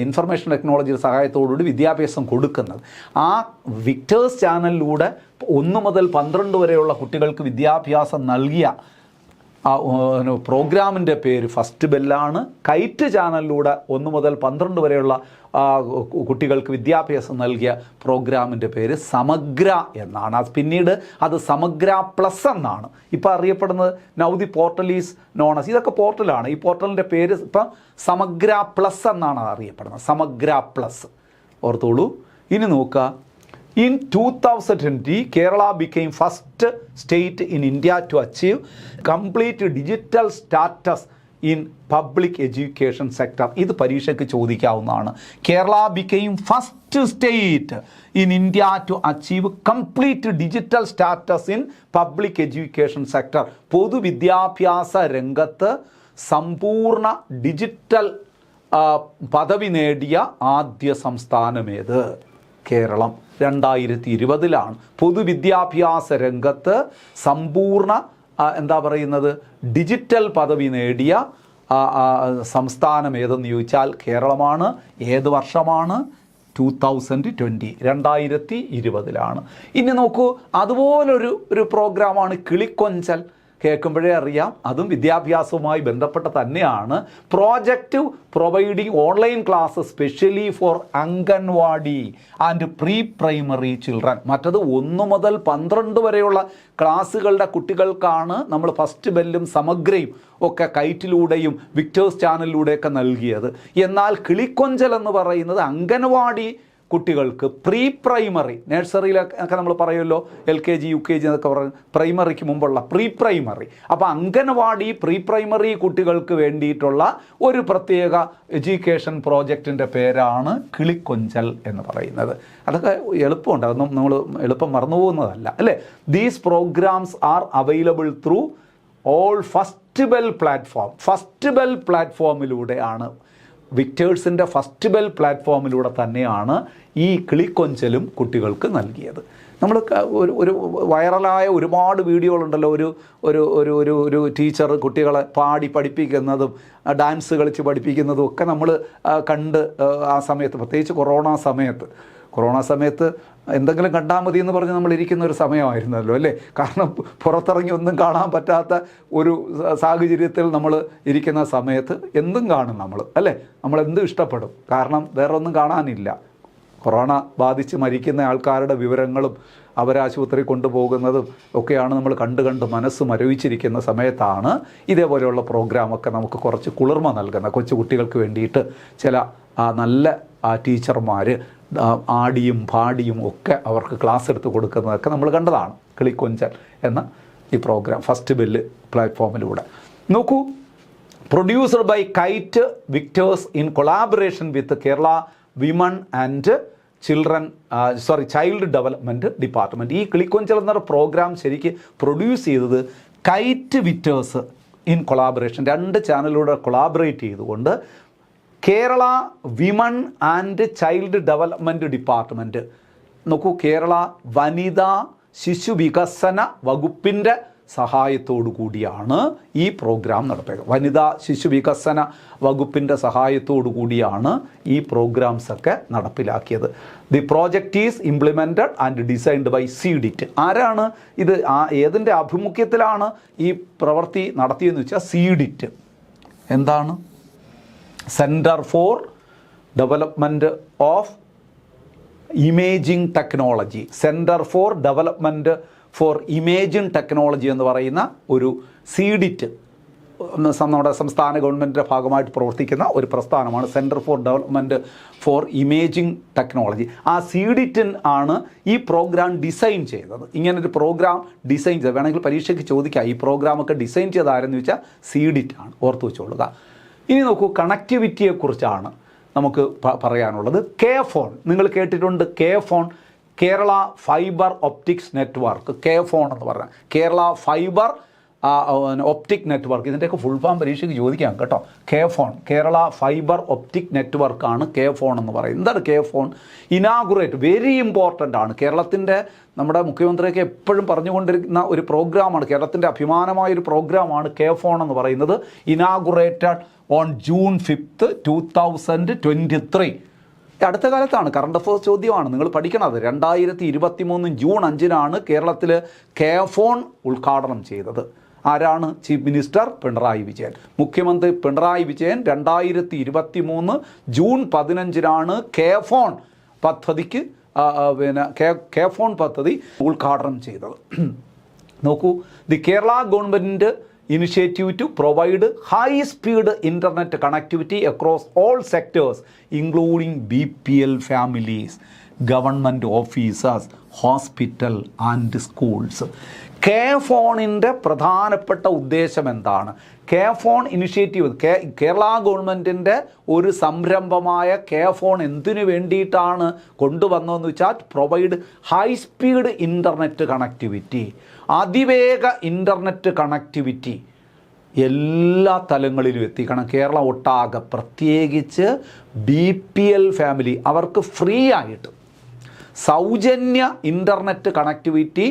ഇൻഫർമേഷൻ ടെക്നോളജിയുടെ സഹായത്തോടുകൂടി വിദ്യാഭ്യാസം കൊടുക്കുന്നത്. ആ വിക്ടേഴ്സ് ചാനലിലൂടെ 1 മുതൽ 12 വരെയുള്ള കുട്ടികൾക്ക് വിദ്യാഭ്യാസം നൽകിയ പ്രോഗ്രാമിൻ്റെ പേര് ഫസ്റ്റ് ബെല്ലാണ്. കൈറ്റ് ചാനലിലൂടെ 1 മുതൽ 12 വരെയുള്ള കുട്ടികൾക്ക് വിദ്യാഭ്യാസം നൽകിയ പ്രോഗ്രാമിൻ്റെ പേര് സമഗ്ര എന്നാണ്. പിന്നീട് അത് സമഗ്ര പ്ലസ് എന്നാണ് ഇപ്പോൾ അറിയപ്പെടുന്നത്. Now the portal is known as, ഇതൊക്കെ പോർട്ടലാണ്. ഈ പോർട്ടലിൻ്റെ പേര് ഇപ്പം സമഗ്ര പ്ലസ് എന്നാണ് അറിയപ്പെടുന്നത്. സമഗ്ര പ്ലസ് ഓർത്തോളൂ. ഇനി നോക്കുക, in 2020 Kerala became first state in India to achieve complete digital status in public education sector. ഇത് പരീക്ഷയ്ക്ക് ചോദിക്കാവുന്നതാണ്. Kerala became first state in India to achieve complete digital status in public education sector. പൊതുവിദ്യാഭ്യാസ രംഗത്ത് സമ്പൂർണ്ണ digital പദവി നേടിയ ആദ്യ സംസ്ഥാനമേത്? കേരളം. 2020 പൊതുവിദ്യാഭ്യാസ രംഗത്ത് സമ്പൂർണ്ണ ഡിജിറ്റൽ പദവി നേടിയ സംസ്ഥാനം ഏതെന്ന് ചോദിച്ചാൽ കേരളമാണ്. ഏത് വർഷമാണ്? 2020, 2020. ഇനി നോക്കൂ, അതുപോലൊരു പ്രോഗ്രാമാണ് കിളിക്കൊഞ്ചൽ. കേൾക്കുമ്പോഴേ അറിയാം, അതും വിദ്യാഭ്യാസവുമായി ബന്ധപ്പെട്ട തന്നെയാണ്. Project providing online class specially for anganwadi and pre primary children. മറ്റത് 1 മുതൽ 12 വരെയുള്ള ക്ലാസ്സുകളുടെ കുട്ടികൾക്കാണ് നമ്മൾ ഫസ്റ്റ് ബെല്ലും സമഗ്രയും ഒക്കെ കൈറ്റിലൂടെയും വിക്ടേഴ്സ് ചാനലിലൂടെയൊക്കെ നൽകിയത്. എന്നാൽ കിളിക്കൊഞ്ചൽ എന്ന് പറയുന്നത് അംഗൻവാടി കുട്ടികൾക്ക് പ്രീ പ്രൈമറി, നഴ്സറിയിലൊക്കെ നമ്മൾ പറയുമല്ലോ LKG UKG എന്നൊക്കെ പറയും, പ്രൈമറിക്ക് മുമ്പുള്ള പ്രീ പ്രൈമറി. അപ്പോൾ അംഗൻവാടി പ്രീ പ്രൈമറി കുട്ടികൾക്ക് വേണ്ടിയിട്ടുള്ള ഒരു പ്രത്യേക എഡ്യൂക്കേഷൻ പ്രോജക്റ്റിൻ്റെ പേരാണ് കിളിക്കൊഞ്ചൽ എന്ന് പറയുന്നത്. അതൊക്കെ എളുപ്പമുണ്ട്, അതൊന്നും നമ്മൾ എളുപ്പം മറന്നുപോകുന്നതല്ല അല്ലേ. These programs are available through all first bell platform. First bell പ്ലാറ്റ്ഫോമിലൂടെയാണ്, വിക്ടേഴ്സിൻ്റെ ഫസ്റ്റ് ബെൽ പ്ലാറ്റ്ഫോമിലൂടെ തന്നെയാണ് ഈ കിളിക്കൊഞ്ചലും കുട്ടികൾക്ക് നൽകിയത്. നമ്മൾ ഒരു വൈറലായ ഒരുപാട് വീഡിയോകളുണ്ടല്ലോ. ഒരു ടീച്ചർ കുട്ടികളെ പാടി പഠിപ്പിക്കുന്നതും ഡാൻസ് കളിച്ച് പഠിപ്പിക്കുന്നതും ഒക്കെ നമ്മൾ കണ്ട് ആ സമയത്ത്, പ്രത്യേകിച്ച് കൊറോണ സമയത്ത് എന്തെങ്കിലും കണ്ടാൽ മതി എന്ന് പറഞ്ഞ് നമ്മൾ ഇരിക്കുന്ന ഒരു സമയമായിരുന്നല്ലോ അല്ലേ. കാരണം പുറത്തിറങ്ങി ഒന്നും കാണാൻ പറ്റാത്ത ഒരു സാഹചര്യത്തിൽ നമ്മൾ ഇരിക്കുന്ന സമയത്ത് എന്തും കാണും നമ്മൾ അല്ലേ. നമ്മളെന്തും ഇഷ്ടപ്പെടും, കാരണം വേറെ ഒന്നും കാണാനില്ല. കൊറോണ ബാധിച്ച് മരിക്കുന്ന ആൾക്കാരുടെ വിവരങ്ങളും അവരാശുപത്രി കൊണ്ടുപോകുന്നതും ഒക്കെയാണ് നമ്മൾ കണ്ട് മനസ്സ് മരവിച്ചിരിക്കുന്ന സമയത്താണ് ഇതേപോലെയുള്ള പ്രോഗ്രാമൊക്കെ നമുക്ക് കുറച്ച് കുളിർമ നൽകുന്ന കൊച്ചു കുട്ടികൾക്ക് വേണ്ടിയിട്ട് ചില നല്ല ടീച്ചർമാർ ആടിയും പാടിയും ഒക്കെ അവർക്ക് ക്ലാസ് എടുത്ത് കൊടുക്കുന്നതൊക്കെ നമ്മൾ കണ്ടതാണ് കിളിക്കൊഞ്ചൽ എന്ന ഈ പ്രോഗ്രാം ഫസ്റ്റ് ബെല്ല് പ്ലാറ്റ്ഫോമിലൂടെ. നോക്കൂ, producer by KITE Victers in collaboration with Kerala women and child development department. ഈ കിളിക്കൊഞ്ചൽ എന്നൊരു പ്രോഗ്രാം ശരിക്ക് പ്രൊഡ്യൂസ് ചെയ്തത് കൈറ്റ് വിക്ടേഴ്സ് ഇൻ കൊളാബറേഷൻ, 2 ചാനലിലൂടെ കൊളാബറേറ്റ് ചെയ്തുകൊണ്ട് Kerala women and child development department. നോക്കൂ, കേരള വനിതാ ശിശു വികസന വകുപ്പിൻ്റെ സഹായത്തോടു കൂടിയാണ് ഈ പ്രോഗ്രാം നടത്തുക. വനിതാ ശിശു വികസന വകുപ്പിൻ്റെ സഹായത്തോടു കൂടിയാണ് ഈ പ്രോഗ്രാംസൊക്കെ നടപ്പിലാക്കിയത്. The project is implemented and designed by CDIT. ആരാണ് ഇത്? ഏതിൻ്റെ ആഭിമുഖ്യത്തിലാണ് ഈ പ്രവൃത്തി നടത്തിയെന്ന് വെച്ചാൽ CDIT. എന്താണ്? Centre for development of imaging technology. Centre for development four imaging technology എന്ന് പറയുന്ന ഒരു CDIT, നമ്മുടെ സംസ്ഥാന ഗവൺമെൻറ്റിൻ്റെ ഭാഗമായിട്ട് പ്രവർത്തിക്കുന്ന ഒരു പ്രസ്ഥാനമാണ് centre for development four imaging technology. ആ CDIT ആണ് ഈ പ്രോഗ്രാം ഡിസൈൻ ചെയ്തത്. ഇങ്ങനൊരു പ്രോഗ്രാം ഡിസൈൻ ചെയ്ത് വേണമെങ്കിൽ പരീക്ഷയ്ക്ക് ചോദിക്കാം, ഈ പ്രോഗ്രാമൊക്കെ ഡിസൈൻ ചെയ്താരെന്ന് വെച്ചാൽ CDIT ആണ്, ഓർത്ത് വെച്ചോളുക. ഇനി നോക്കൂ, കണക്ടിവിറ്റിയെക്കുറിച്ചാണ് നമുക്ക് പറയാനുള്ളത്. K-ഫോൺ നിങ്ങൾ കേട്ടിട്ടുണ്ട്. K-FON, Kerala fibre optics network. K-FON എന്ന് പറഞ്ഞാൽ കേരള ഫൈബർ ഒപ്റ്റിക് നെറ്റ്വർക്ക്, ഇതിൻ്റെയൊക്കെ ഫുൾ ഫോം പരീക്ഷയ്ക്ക് ചോദിക്കാം കേട്ടോ. KFON, കേരള ഫൈബർ ഒപ്റ്റിക് നെറ്റ്വർക്കാണ് KFON എന്ന് പറയുന്നത്. എന്താണ് KFON? ഇനാഗുറേറ്റ്, വെരി ഇമ്പോർട്ടൻ്റ് ആണ്. കേരളത്തിൻ്റെ, നമ്മുടെ മുഖ്യമന്ത്രിയൊക്കെ എപ്പോഴും പറഞ്ഞുകൊണ്ടിരിക്കുന്ന ഒരു പ്രോഗ്രാമാണ്, കേരളത്തിൻ്റെ അഭിമാനമായൊരു പ്രോഗ്രാമാണ് KFON എന്ന് പറയുന്നത്. Inaugurated on June 5, 2023. അടുത്ത കാലത്താണ്, കറണ്ട് അഫയേഴ്സ് ചോദ്യമാണ്, നിങ്ങൾ പഠിക്കണത്. 2023 June 5 കേരളത്തിൽ KFON ഉദ്ഘാടനം ചെയ്തത്. ആരാണ്? Chief minister Pinarayi Vijayan. മുഖ്യമന്ത്രി പിണറായി വിജയൻ 2023 June 15 KFON പദ്ധതിക്ക് KFON പദ്ധതി ഉദ്ഘാടനം ചെയ്തത്. നോക്കൂ, the Kerala government initiative to provide high-speed internet connectivity across all sectors, including BPL families, government offices, hospital and schools. KFONിൻ്റെ പ്രധാനപ്പെട്ട ഉദ്ദേശം എന്താണ്? KFON ഇനിഷ്യേറ്റീവ്, കേരള ഗവൺമെൻറ്റിൻ്റെ ഒരു സംരംഭമായ KFON എന്തിനു വേണ്ടിയിട്ടാണ് കൊണ്ടുവന്നതെന്ന് വെച്ചാൽ, provide high speed internet connectivity, അതിവേഗ ഇൻ്റർനെറ്റ് കണക്ടിവിറ്റി എല്ലാ തലങ്ങളിലും എത്തിക്കണം. കേരളം ഒട്ടാകെ, പ്രത്യേകിച്ച് BPL ഫാമിലി, അവർക്ക് ഫ്രീ ആയിട്ട് സൗജന്യ ഇൻ്റർനെറ്റ് കണക്ടിവിറ്റി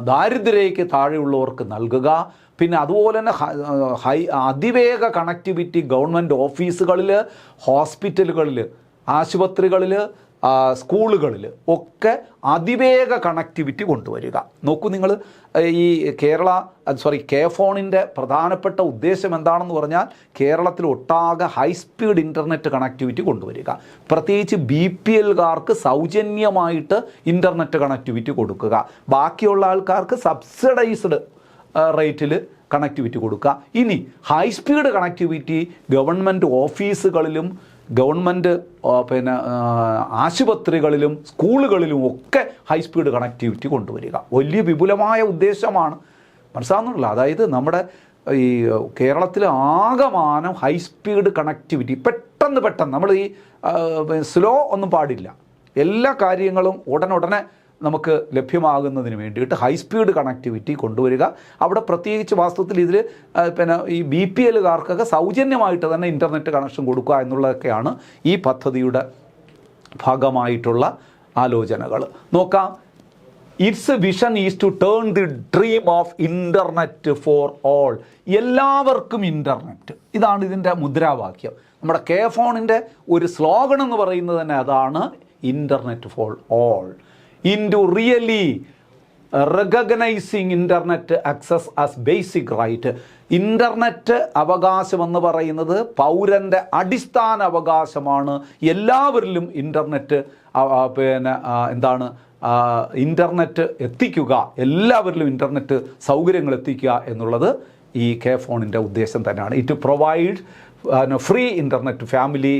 ദാരിദ്ര്യരേഖയ്ക്ക് താഴെയുള്ളവർക്ക് നൽകുക. പിന്നെ അതുപോലെ തന്നെ അതിവേഗ കണക്ടിവിറ്റി ഗവൺമെൻറ് ഓഫീസുകളിൽ, ഹോസ്പിറ്റലുകളിൽ, ആശുപത്രികളിൽ, സ്കൂളുകളിൽ ഒക്കെ അതിവേഗ കണക്ടിവിറ്റി കൊണ്ടുവരിക. നോക്കൂ നിങ്ങൾ, ഈ KFONിൻ്റെ പ്രധാനപ്പെട്ട ഉദ്ദേശം എന്താണെന്ന് പറഞ്ഞാൽ, കേരളത്തിൽ ഒട്ടാകെ ഹൈസ്പീഡ് ഇൻ്റർനെറ്റ് കണക്ടിവിറ്റി കൊണ്ടുവരിക. പ്രത്യേകിച്ച് BPLകാർക്ക് സൗജന്യമായിട്ട് ഇൻ്റർനെറ്റ് കണക്ടിവിറ്റി കൊടുക്കുക. ബാക്കിയുള്ള ആൾക്കാർക്ക് സബ്സിഡൈസ്ഡ് റേറ്റിൽ കണക്ടിവിറ്റി കൊടുക്കുക. ഇനി ഹൈസ്പീഡ് കണക്ടിവിറ്റി ഗവൺമെൻറ് ഓഫീസുകളിലും ഗവൺമെൻറ് ആശുപത്രികളിലും സ്കൂളുകളിലും ഒക്കെ ഹൈസ്പീഡ് കണക്ടിവിറ്റി കൊണ്ടുവരിക. വലിയ വിപുലമായ ഉദ്ദേശമാണ്, മനസ്സിലാകുന്നുണ്ടല്ലോ. അതായത് നമ്മുടെ ഈ കേരളത്തിൽ ആകമാനം ഹൈസ്പീഡ് കണക്ടിവിറ്റി പെട്ടെന്ന് നമ്മൾ ഈ സ്ലോ ഒന്നും പാടില്ല, എല്ലാ കാര്യങ്ങളും ഉടനെ നമുക്ക് ലഭ്യമാകുന്നതിന് വേണ്ടിയിട്ട് ഹൈസ്പീഡ് കണക്ടിവിറ്റി കൊണ്ടുവരിക. അവിടെ പ്രത്യേകിച്ച് വാസ്തവത്തിൽ ഇതിൽ ഈ BPLകാർക്കൊക്കെ സൗജന്യമായിട്ട് തന്നെ ഇൻ്റർനെറ്റ് കണക്ഷൻ കൊടുക്കുക എന്നുള്ളതൊക്കെയാണ് ഈ പദ്ധതിയുടെ ഭാഗമായിട്ടുള്ള ആലോചനകൾ. നോക്കാം, its vision is to turn the dream of internet for all. എല്ലാവർക്കും ഇൻ്റർനെറ്റ്, ഇതാണ് ഇതിൻ്റെ മുദ്രാവാക്യം. നമ്മുടെ KFONിൻ്റെ ഒരു സ്ലോഗൻ എന്ന് പറയുന്നത് തന്നെ അതാണ്, internet for all. into really recognizing internet access as basic right. Internet അവകാശമെന്ന് പറയുന്നത് പൗരൻ്റെ അടിസ്ഥാന അവകാശമാണ്. എല്ലാവരിലും ഇൻ്റർനെറ്റ് ഇൻ്റർനെറ്റ് എത്തിക്കുക, എല്ലാവരിലും ഇൻ്റർനെറ്റ് സൗകര്യങ്ങൾ എത്തിക്കുക എന്നുള്ളത് ഈ KFONിൻ്റെ ഉദ്ദേശം തന്നെയാണ്. It provide free internet family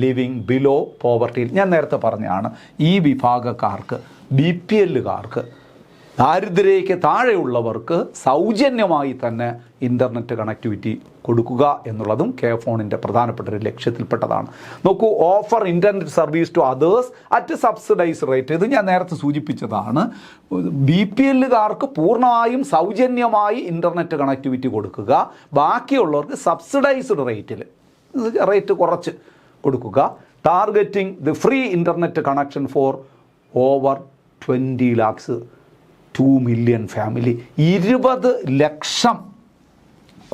living below poverty. ഞാൻ നേരത്തെ പറഞ്ഞാണ്, ഈ വിഭാഗക്കാർക്ക്, BPLകാർക്ക്, ദാരിദ്ര്യരേഖയ്ക്ക് താഴെയുള്ളവർക്ക് സൗജന്യമായി തന്നെ ഇൻ്റർനെറ്റ് കണക്ടിവിറ്റി കൊടുക്കുക എന്നുള്ളതും KFONിൻ്റെ പ്രധാനപ്പെട്ട ഒരു ലക്ഷ്യത്തിൽപ്പെട്ടതാണ്. നോക്കൂ, offer internet service to others at subsidise rate. ഇത് ഞാൻ നേരത്തെ സൂചിപ്പിച്ചതാണ്. BPLകാർക്ക് പൂർണ്ണമായും സൗജന്യമായി ഇൻ്റർനെറ്റ് കണക്ടിവിറ്റി കൊടുക്കുക, ബാക്കിയുള്ളവർക്ക് സബ്സിഡൈസ്ഡ് റേറ്റ് കുറച്ച് കൊടുക്കുക. Targeting the free internet connection for over 20 lakhs 2 million family. 20 ലക്ഷം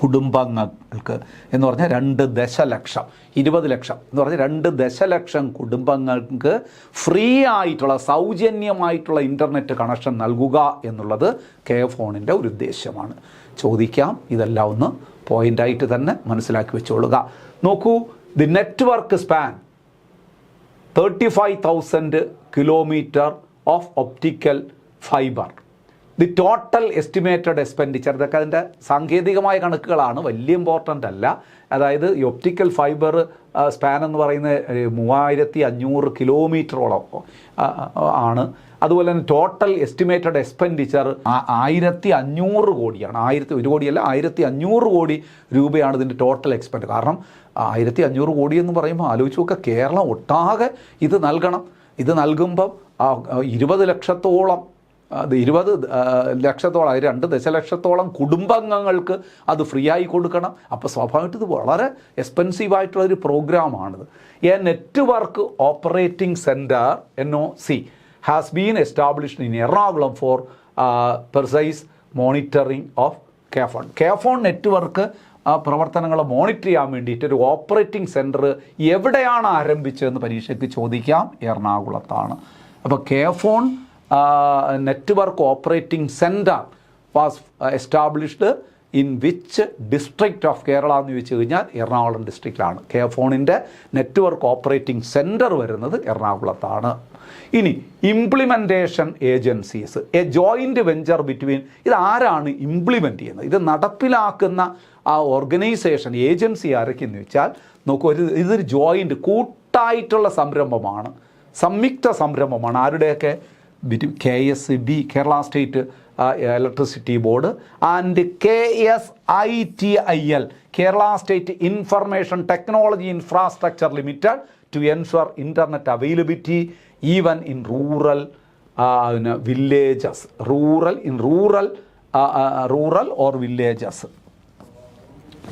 കുടുംബങ്ങൾക്ക് എന്ന് പറഞ്ഞാൽ 2 ദശലക്ഷം, 20 ലക്ഷം എന്ന് പറഞ്ഞാൽ 2 ദശലക്ഷം കുടുംബങ്ങൾക്ക് ഫ്രീ ആയിട്ടുള്ള സൗജന്യമായിട്ടുള്ള ഇൻ്റർനെറ്റ് കണക്ഷൻ നൽകുക എന്നുള്ളത് KFONിൻ്റെ ഒരു ഉദ്ദേശമാണ്. ചോദിക്കാം, ഇതെല്ലാം ഒന്ന് പോയിൻ്റായിട്ട് തന്നെ മനസ്സിലാക്കി വെച്ചോളുക. നോക്കൂ, the network span 35,000 kilometer of optical fibre. The total estimated expenditure, ഇതൊക്കെ അതിൻ്റെ സാങ്കേതികമായ കണക്കുകളാണ്, വലിയ ഇമ്പോർട്ടൻ്റ് അല്ല. അതായത് ഈ ഒപ്റ്റിക്കൽ ഫൈബർ സ്പാൻ എന്ന് പറയുന്നത് 3500 കിലോമീറ്ററോളം ആണ്. അതുപോലെ തന്നെ ടോട്ടൽ എസ്റ്റിമേറ്റഡ് എക്സ്പെൻഡിച്ചർ 1500 കോടിയാണ്. 1 കോടിയല്ല, 1500 കോടി രൂപയാണ് ഇതിൻ്റെ ടോട്ടൽ എക്സ്പെൻഡ്. കാരണം 1500 കോടി എന്ന് പറയുമ്പോൾ ആലോചിച്ച് നോക്കുക, കേരളം ഒട്ടാകെ ഇത് നൽകണം. ഇത് നൽകുമ്പം 20 ലക്ഷത്തോളം അത് 20 ലക്ഷത്തോളം, 2 ദശലക്ഷത്തോളം കുടുംബാംഗങ്ങൾക്ക് അത് ഫ്രീ ആയി കൊടുക്കണം. അപ്പോൾ സ്വാഭാവികമായിട്ട് ഇത് വളരെ എക്സ്പെൻസീവായിട്ടുള്ളൊരു പ്രോഗ്രാമാണിത്. A network operating centre NOC has been established in Ernakulam for precise monitoring of KFON. KFON network പ്രവർത്തനങ്ങൾ മോണിറ്റർ ചെയ്യാൻ വേണ്ടിയിട്ട് ഒരു ഓപ്പറേറ്റിംഗ് സെൻറ്റർ എവിടെയാണ് ആരംഭിച്ചതെന്ന് പരീക്ഷയ്ക്ക് ചോദിക്കാം. എറണാകുളത്താണ്. അപ്പോൾ K-FON network operating centre was established in which district of Kerala എന്ന് ചോദിച്ചു കഴിഞ്ഞാൽ എറണാകുളം ഡിസ്ട്രിക്റ്റിലാണ് കെഫോണിൻ്റെ നെറ്റ്വർക്ക് ഓപ്പറേറ്റിംഗ് സെൻറ്റർ വരുന്നത് എറണാകുളത്താണ്. ഇനി implementation agencies, A joint venture between, ഇത് ആരാണ് ഇംപ്ലിമെൻറ്റ് ചെയ്യുന്നത്, ഇത് നടപ്പിലാക്കുന്ന ആ ഓർഗനൈസേഷൻ ഏജൻസി ആരൊക്കെയെന്ന് വെച്ചാൽ നോക്കൂ, ഇതൊരു ജോയിൻറ്റ് കൂട്ടായിട്ടുള്ള സംരംഭമാണ്, സംയുക്ത സംരംഭമാണ്. ആരുടെയൊക്കെ? KSB Kerala state electricity board and KSITIL Kerala state information technology infrastructure limited to ensure internet availability even in rural villages, rural or villages.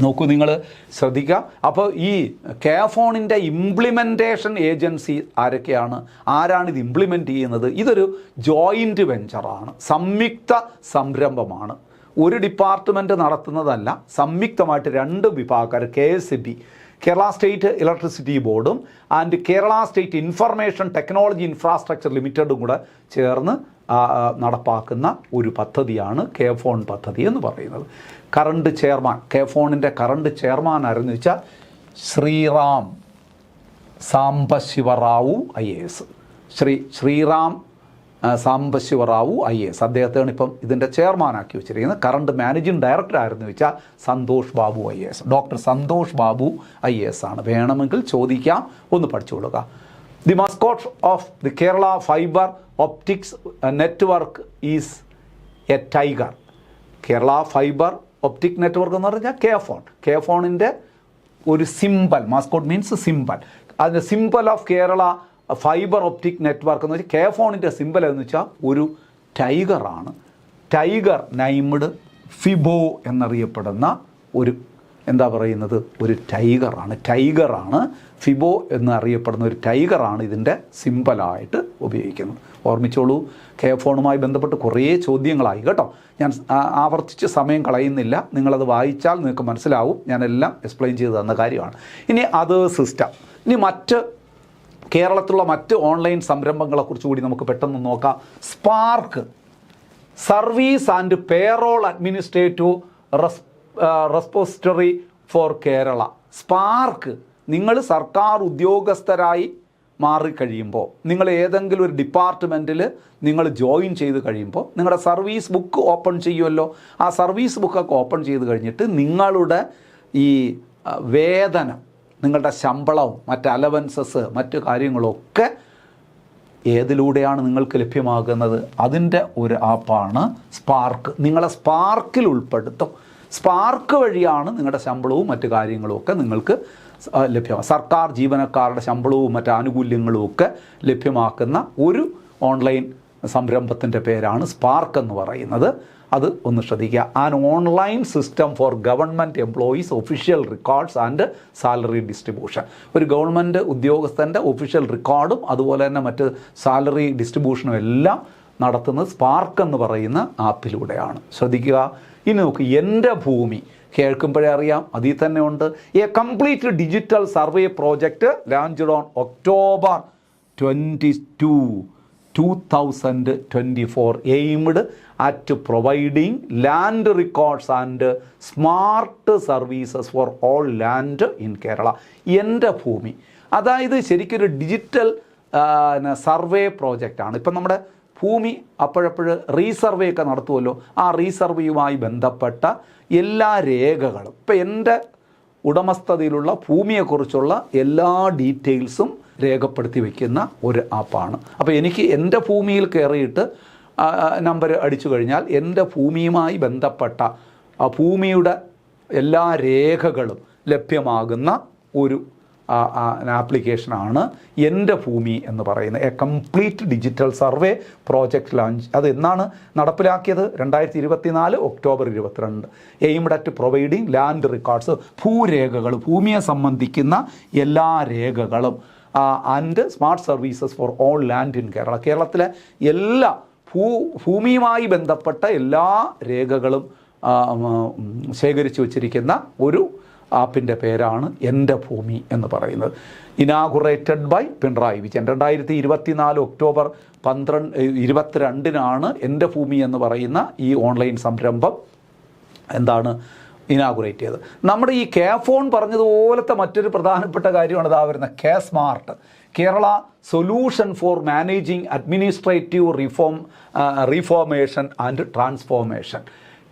നോക്കൂ, നിങ്ങൾ ശ്രദ്ധിക്കുക. അപ്പോൾ ഈ കെഫോണിൻ്റെ ഇംപ്ലിമെൻറ്റേഷൻ ഏജൻസി ആരൊക്കെയാണ്, ആരാണിത് ഇംപ്ലിമെൻറ്റ് ചെയ്യുന്നത്? ഇതൊരു ജോയിൻറ്റ് വെഞ്ചറാണ്, സംയുക്ത സംരംഭമാണ്. ഒരു ഡിപ്പാർട്ട്മെൻറ്റ് നടത്തുന്നതല്ല, സംയുക്തമായിട്ട് 2 വിഭാഗക്കാർ, KSB കേരള സ്റ്റേറ്റ് ഇലക്ട്രിസിറ്റി ബോർഡും and Kerala state information technology infrastructure ലിമിറ്റഡും കൂടെ ചേർന്ന് നടപ്പാക്കുന്ന ഒരു പദ്ധതിയാണ് കെഫോൺ പദ്ധതി എന്ന് പറയുന്നത്. കറണ്ട് ചെയർമാൻ, കെഫോണിൻ്റെ കറണ്ട് ചെയർമാൻ ആരെന്ന് വെച്ചാൽ ശ്രീറാം സാംബശിവറാവു IAS. ശ്രീറാം സാംബശിവറാവു IAS അദ്ദേഹത്തെയാണ് ഇപ്പം ഇതിൻ്റെ ചെയർമാനാക്കി വെച്ചിരിക്കുന്നത്. കറണ്ട് മാനേജിംഗ് ഡയറക്ടർ ആയിരുന്നു വെച്ചാൽ Santhosh Babu IAS, doctor Santhosh Babu IAS ആണ്. വേണമെങ്കിൽ ചോദിക്കാം, ഒന്ന് പഠിച്ചുകൊള്ളുക. The mascot of the Kerala fibre optics network is a tiger. Kerala fibre optic network എന്ന് പറഞ്ഞാൽ കെഫോണിൻ്റെ ഒരു സിമ്പൽ, മാസ്കോട്ട് മീൻസ് സിമ്പൽ. അതിൻ്റെ symbol of Kerala fibre optic network എന്ന് വെച്ചാൽ കെഫോണിൻ്റെ സിമ്പൽ എന്ന് വെച്ചാൽ ഒരു ടൈഗറാണ്. ടൈഗർ നൈംഡ് ഫിബോ എന്നറിയപ്പെടുന്ന ഒരു എന്താ പറയുന്നത് ഒരു ടൈഗറാണ് ഫിബോ എന്നറിയപ്പെടുന്ന ഒരു ടൈഗറാണ് ഇതിൻ്റെ സിമ്പലായിട്ട് ഉപയോഗിക്കുന്നത്. ഓർമ്മിച്ചോളൂ, കെഫോണുമായി ബന്ധപ്പെട്ട് കുറേ ചോദ്യങ്ങളായി കേട്ടോ. ഞാൻ ആവർത്തിച്ച് സമയം കളയുന്നില്ല, നിങ്ങളത് വായിച്ചാൽ നിങ്ങൾക്ക് മനസ്സിലാവും, ഞാനെല്ലാം എക്സ്പ്ലെയിൻ ചെയ്ത് തന്ന കാര്യമാണ്. ഇനി അത് സിസ്റ്റം. ഇനി കേരളത്തിലുള്ള മറ്റ് ഓൺലൈൻ സംരംഭങ്ങളെക്കുറിച്ച് കൂടി നമുക്ക് പെട്ടെന്ന് നോക്കാം. SPARK, service and payroll administrative repository for Kerala. SPARK, നിങ്ങൾ സർക്കാർ ഉദ്യോഗസ്ഥരായി മാറിക്കഴിയുമ്പോൾ, നിങ്ങൾ ഏതെങ്കിലും ഒരു ഡിപ്പാർട്ട്മെൻറ്റിൽ നിങ്ങൾ ജോയിൻ ചെയ്ത് കഴിയുമ്പോൾ നിങ്ങളുടെ സർവീസ് ബുക്ക് ഓപ്പൺ ചെയ്യുമല്ലോ. ആ സർവീസ് ബുക്കൊക്കെ ഓപ്പൺ ചെയ്ത് കഴിഞ്ഞിട്ട് നിങ്ങളുടെ ഈ വേതനം, നിങ്ങളുടെ ശമ്പളവും മറ്റ് അലവൻസസ് മറ്റ് കാര്യങ്ങളൊക്കെ ഏതിലൂടെയാണ് നിങ്ങൾക്ക് ലഭ്യമാകുന്നത്? അതിൻ്റെ ഒരു ആപ്പാണ് സ്പാർക്ക്. നിങ്ങളെ സ്പാർക്കിൽ ഉൾപ്പെടുത്തും. സ്പാർക്ക് വഴിയാണ് നിങ്ങളുടെ ശമ്പളവും മറ്റ് കാര്യങ്ങളും ഒക്കെ നിങ്ങൾക്ക് ലഭ്യമാണ്. സർക്കാർ ജീവനക്കാരുടെ ശമ്പളവും മറ്റ് ആനുകൂല്യങ്ങളും ഒക്കെ ലഭ്യമാക്കുന്ന ഒരു ഓൺലൈൻ സംരംഭത്തിൻ്റെ പേരാണ് സ്പാർക്ക് എന്ന് പറയുന്നത്. അത് ഒന്ന് ശ്രദ്ധിക്കുക. An online system for government employees official records and salary distribution. ഒരു ഗവൺമെൻറ് ഉദ്യോഗസ്ഥൻ്റെ ഒഫീഷ്യൽ റെക്കോർഡും അതുപോലെ തന്നെ മറ്റ് സാലറി ഡിസ്ട്രിബ്യൂഷനും എല്ലാം നടത്തുന്നത് സ്പാർക്ക് എന്ന് പറയുന്ന ആപ്പിലൂടെയാണ്. ശ്രദ്ധിക്കുക. ഇനി നോക്ക്, എൻ്റെ ഭൂമി കേൾക്കുമ്പോഴേ അറിയാം, അതിൽ തന്നെ ഉണ്ട്. A complete digital survey project launched on October 22, 2024 aimed at providing land records and smart services for all land in Kerala. എൻ്റെ ഭൂമി, അതായത് ശരിക്കൊരു ഡിജിറ്റൽ സർവേ പ്രോജക്റ്റാണ്. ഇപ്പം നമ്മുടെ ഭൂമി അപ്പോഴപ്പോഴ് റീസർവേ ഒക്കെ നടത്തുമല്ലോ, ആ റീസർവേയുമായി ബന്ധപ്പെട്ട എല്ലാ രേഖകളും, ഇപ്പം എൻ്റെ ഉടമസ്ഥതയിലുള്ള ഭൂമിയെക്കുറിച്ചുള്ള എല്ലാ ഡീറ്റെയിൽസും രേഖപ്പെടുത്തി വയ്ക്കുന്ന ഒരു ആപ്പാണ്. അപ്പോൾ എനിക്ക് എൻ്റെ ഭൂമിയിൽ കയറിയിട്ട് നമ്പർ അടിച്ചു കഴിഞ്ഞാൽ എൻ്റെ ഭൂമിയുമായി ബന്ധപ്പെട്ട ഭൂമിയുടെ എല്ലാ രേഖകളും ലഭ്യമാകുന്ന ഒരു ആപ്ലിക്കേഷനാണ് എൻ്റെ ഭൂമി എന്ന് പറയുന്നത്. A complete digital survey project launch. അത് എന്നാണ് നടപ്പിലാക്കിയത്? 2024 October 22. Aimed at providing land records, ഭൂരേഖകൾ, ഭൂമിയെ സംബന്ധിക്കുന്ന എല്ലാ രേഖകളും, and smart services for all land in Kerala. കേരളത്തിലെ എല്ലാ ഭൂമിയുമായി ബന്ധപ്പെട്ട എല്ലാ രേഖകളും ശേഖരിച്ചു വച്ചിരിക്കുന്ന ഒരു ആപ്പിൻ്റെ പേരാണ് എൻ്റെ ഭൂമി എന്ന് പറയുന്നത്. Inaugurated by Pinarayi Vijayan. 2024 October 22 എൻ്റെ ഭൂമി എന്ന് പറയുന്ന ഈ ഓൺലൈൻ സംരംഭം ഇനാഗുറേറ്റ് ചെയ്തത്. നമ്മുടെ ഈ ഫോൺ പറഞ്ഞതുപോലത്തെ മറ്റൊരു പ്രധാനപ്പെട്ട കാര്യമാണ് ഇതാ വരുന്നത്, smart Kerala solution for managing administrative reformation and transformation.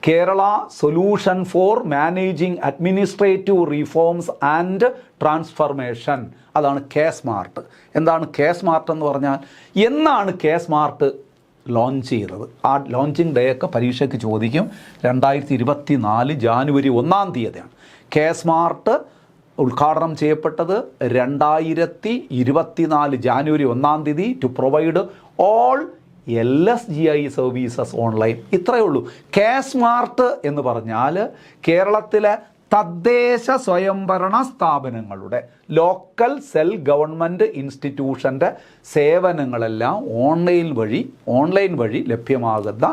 Kerala solution for managing administrative reforms and transformation. അതാണ് സ്മാർട്ട്. എന്താണ് സ്മാർട്ട് എന്ന് പറഞ്ഞാൽ? എന്നാണ് സ്മാർട്ട് ലോഞ്ച് ചെയ്തത്? ആ ലോഞ്ചിങ് ഡേ ഒക്കെ പരീക്ഷയ്ക്ക് ചോദിക്കും. 2024 ജാനുവരി 1 സ്മാർട്ട് ഉദ്ഘാടനം ചെയ്യപ്പെട്ടത് 2024 January 1 to provide all LSGI services online. ഇത്രയേ ഉള്ളൂ. സ്മാർട്ട് എന്ന് പറഞ്ഞാൽ കേരളത്തിലെ തദ്ദേശ സ്വയംഭരണ സ്ഥാപനങ്ങളുടെ, ലോക്കൽ സെൽഫ് ഗവൺമെൻറ് ഇൻസ്റ്റിറ്റ്യൂഷൻ്റെ സേവനങ്ങളെല്ലാം ഓൺലൈൻ വഴി ലഭ്യമാകുന്ന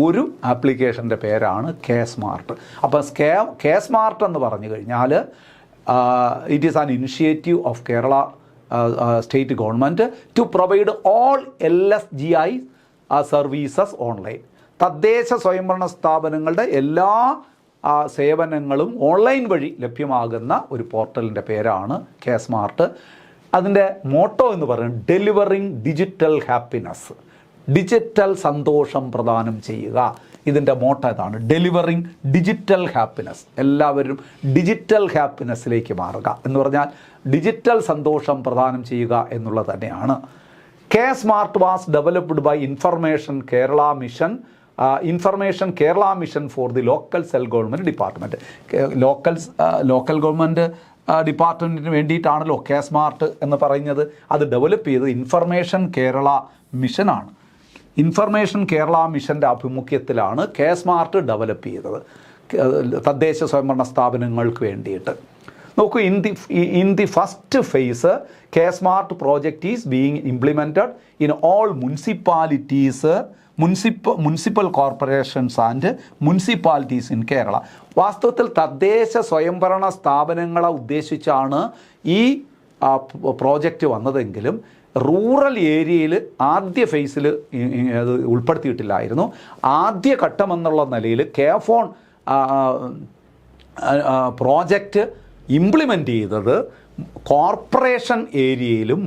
ഒരു ആപ്ലിക്കേഷൻ്റെ പേരാണ് സ്മാർട്ട്. അപ്പോൾ സ്മാർട്ട് എന്ന് പറഞ്ഞു കഴിഞ്ഞാൽ it is an initiative of Kerala state government to provide all LSGI services online. തദ്ദേശ സ്വയംഭരണ സ്ഥാപനങ്ങളുടെ എല്ലാ സേവനങ്ങളും ഓൺലൈൻ വഴി ലഭ്യമാകുന്ന ഒരു പോർട്ടലിൻ്റെ പേരാണ് സ്മാർട്ട്. അതിൻ്റെ മോട്ടോ എന്ന് പറയുന്നത് ഡെലിവറിങ് ഡിജിറ്റൽ ഹാപ്പിനെസ്, ഡിജിറ്റൽ സന്തോഷം പ്രദാനം ചെയ്യുക. ഇതിൻ്റെ മോട്ടോ ഇതാണ്, ഡെലിവറിങ് ഡിജിറ്റൽ ഹാപ്പിനെസ്. എല്ലാവരും ഡിജിറ്റൽ ഹാപ്പിനെസ്സിലേക്ക് മാറുക എന്ന് പറഞ്ഞാൽ ഡിജിറ്റൽ സന്തോഷം പ്രദാനം ചെയ്യുക എന്നുള്ളത് തന്നെയാണ്. Smart was developed by information Kerala mission for the local self government department. Local government ഡിപ്പാർട്ട്മെൻറ്റിന് വേണ്ടിയിട്ടാണല്ലോ സ്മാർട്ട് എന്ന് പറയുന്നത്. അത് ഡെവലപ്പ് ചെയ്തത് ഇൻഫർമേഷൻ കേരള മിഷനാണ്. ഇൻഫർമേഷൻ കേരള മിഷൻ്റെ ആഭിമുഖ്യത്തിലാണ് സ്മാർട്ട് ഡെവലപ്പ് ചെയ്തത് തദ്ദേശ സ്വയംഭരണ സ്ഥാപനങ്ങൾക്ക് വേണ്ടിയിട്ട്. നോക്കൂ, in the first phase smart project is being implemented in all municipal corporations and municipalities in Kerala. വാസ്തവത്തിൽ തദ്ദേശ സ്വയംഭരണ സ്ഥാപനങ്ങളെ ഉദ്ദേശിച്ചാണ് ഈ പ്രോജക്റ്റ് വന്നതെങ്കിലും റൂറൽ ഏരിയയിൽ ആദ്യ ഫേസിൽ അത് ഉൾപ്പെടുത്തിയിട്ടില്ലായിരുന്നു. ആദ്യ ഘട്ടമെന്നുള്ള നിലയിൽ ഫോൺ പ്രോജക്റ്റ് ഇംപ്ലിമെൻ്റ് ചെയ്തത് കോർപ്പറേഷൻ ഏരിയയിലും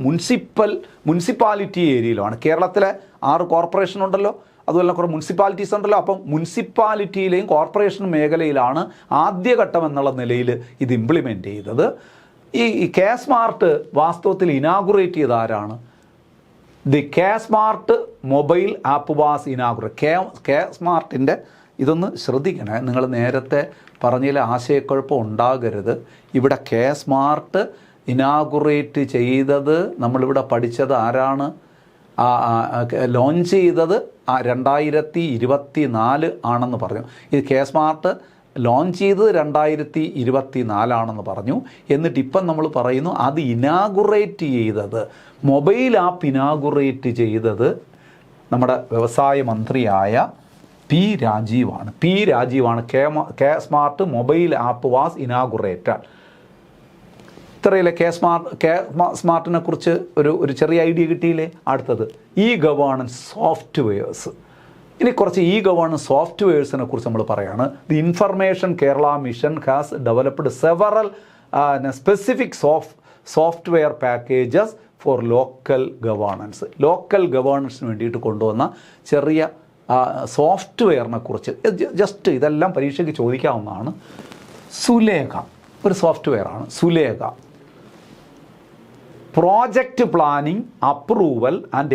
മുനിസിപ്പാലിറ്റി ഏരിയയിലുമാണ്. കേരളത്തിലെ 6 കോർപ്പറേഷൻ ഉണ്ടല്ലോ, അതുപോലെ കുറേ മുനിസിപ്പാലിറ്റീസ് ഉണ്ടല്ലോ. അപ്പം മുനിസിപ്പാലിറ്റിയിലെയും കോർപ്പറേഷൻ മേഖലയിലാണ് ആദ്യഘട്ടം എന്നുള്ള നിലയിൽ ഇത് ഇംപ്ലിമെൻ്റ് ചെയ്തത്. ഈ സ്മാർട്ട് വാസ്തവത്തിൽ ഇനാഗുറേറ്റ് ചെയ്ത ആരാണ്? The smart mobile app was inaugurate. സ്മാർട്ടിൻ്റെ ഇതൊന്ന് ശ്രദ്ധിക്കണേ, നിങ്ങൾ നേരത്തെ പറഞ്ഞതിൽ ആശയക്കുഴപ്പം ഉണ്ടാകരുത്. ഇവിടെ സ്മാർട്ട് ഇനാഗുറേറ്റ് ചെയ്തത് നമ്മളിവിടെ പഠിച്ചത് ആരാണ്? ലോഞ്ച് ചെയ്തത് 2024 ആണെന്ന് പറഞ്ഞു. ഇത് സ്മാർട്ട് ലോഞ്ച് ചെയ്തത് 2024 ആണെന്ന് പറഞ്ഞു. എന്നിട്ട് ഇപ്പം നമ്മൾ പറയുന്നു അത് ഇനാഗുറേറ്റ് ചെയ്തത്, മൊബൈൽ ആപ്പ് ഇനാഗുറേറ്റ് ചെയ്തത് നമ്മുടെ വ്യവസായ മന്ത്രിയായ പി രാജീവാണ്. Smart mobile app was inaugurated. ഇത്രയില്ലേ സ്മാർട്ടിനെ കുറിച്ച് ഒരു ചെറിയ ഐഡിയ കിട്ടിയില്ലേ? അടുത്തത് ഗവേണൻസ് സോഫ്റ്റ്വെയർസ്. ഇനി കുറച്ച് ഗവേണൻസ് സോഫ്റ്റ്വെയർസിനെ കുറിച്ച് നമ്മൾ പറയുകയാണ്. The information Kerala mission has developed several specific software packages for local governance. Local ഗവേണൻസിന് വേണ്ടിയിട്ട് കൊണ്ടുവന്ന ചെറിയ സോഫ്റ്റ്വെയറിനെ കുറിച്ച് ജസ്റ്റ് ഇതെല്ലാം പരീക്ഷയ്ക്ക് ചോദിക്കാവുന്നതാണ്. സുലേഖ ഒരു സോഫ്റ്റ്വെയറാണ്. Sulekha project planning, approval and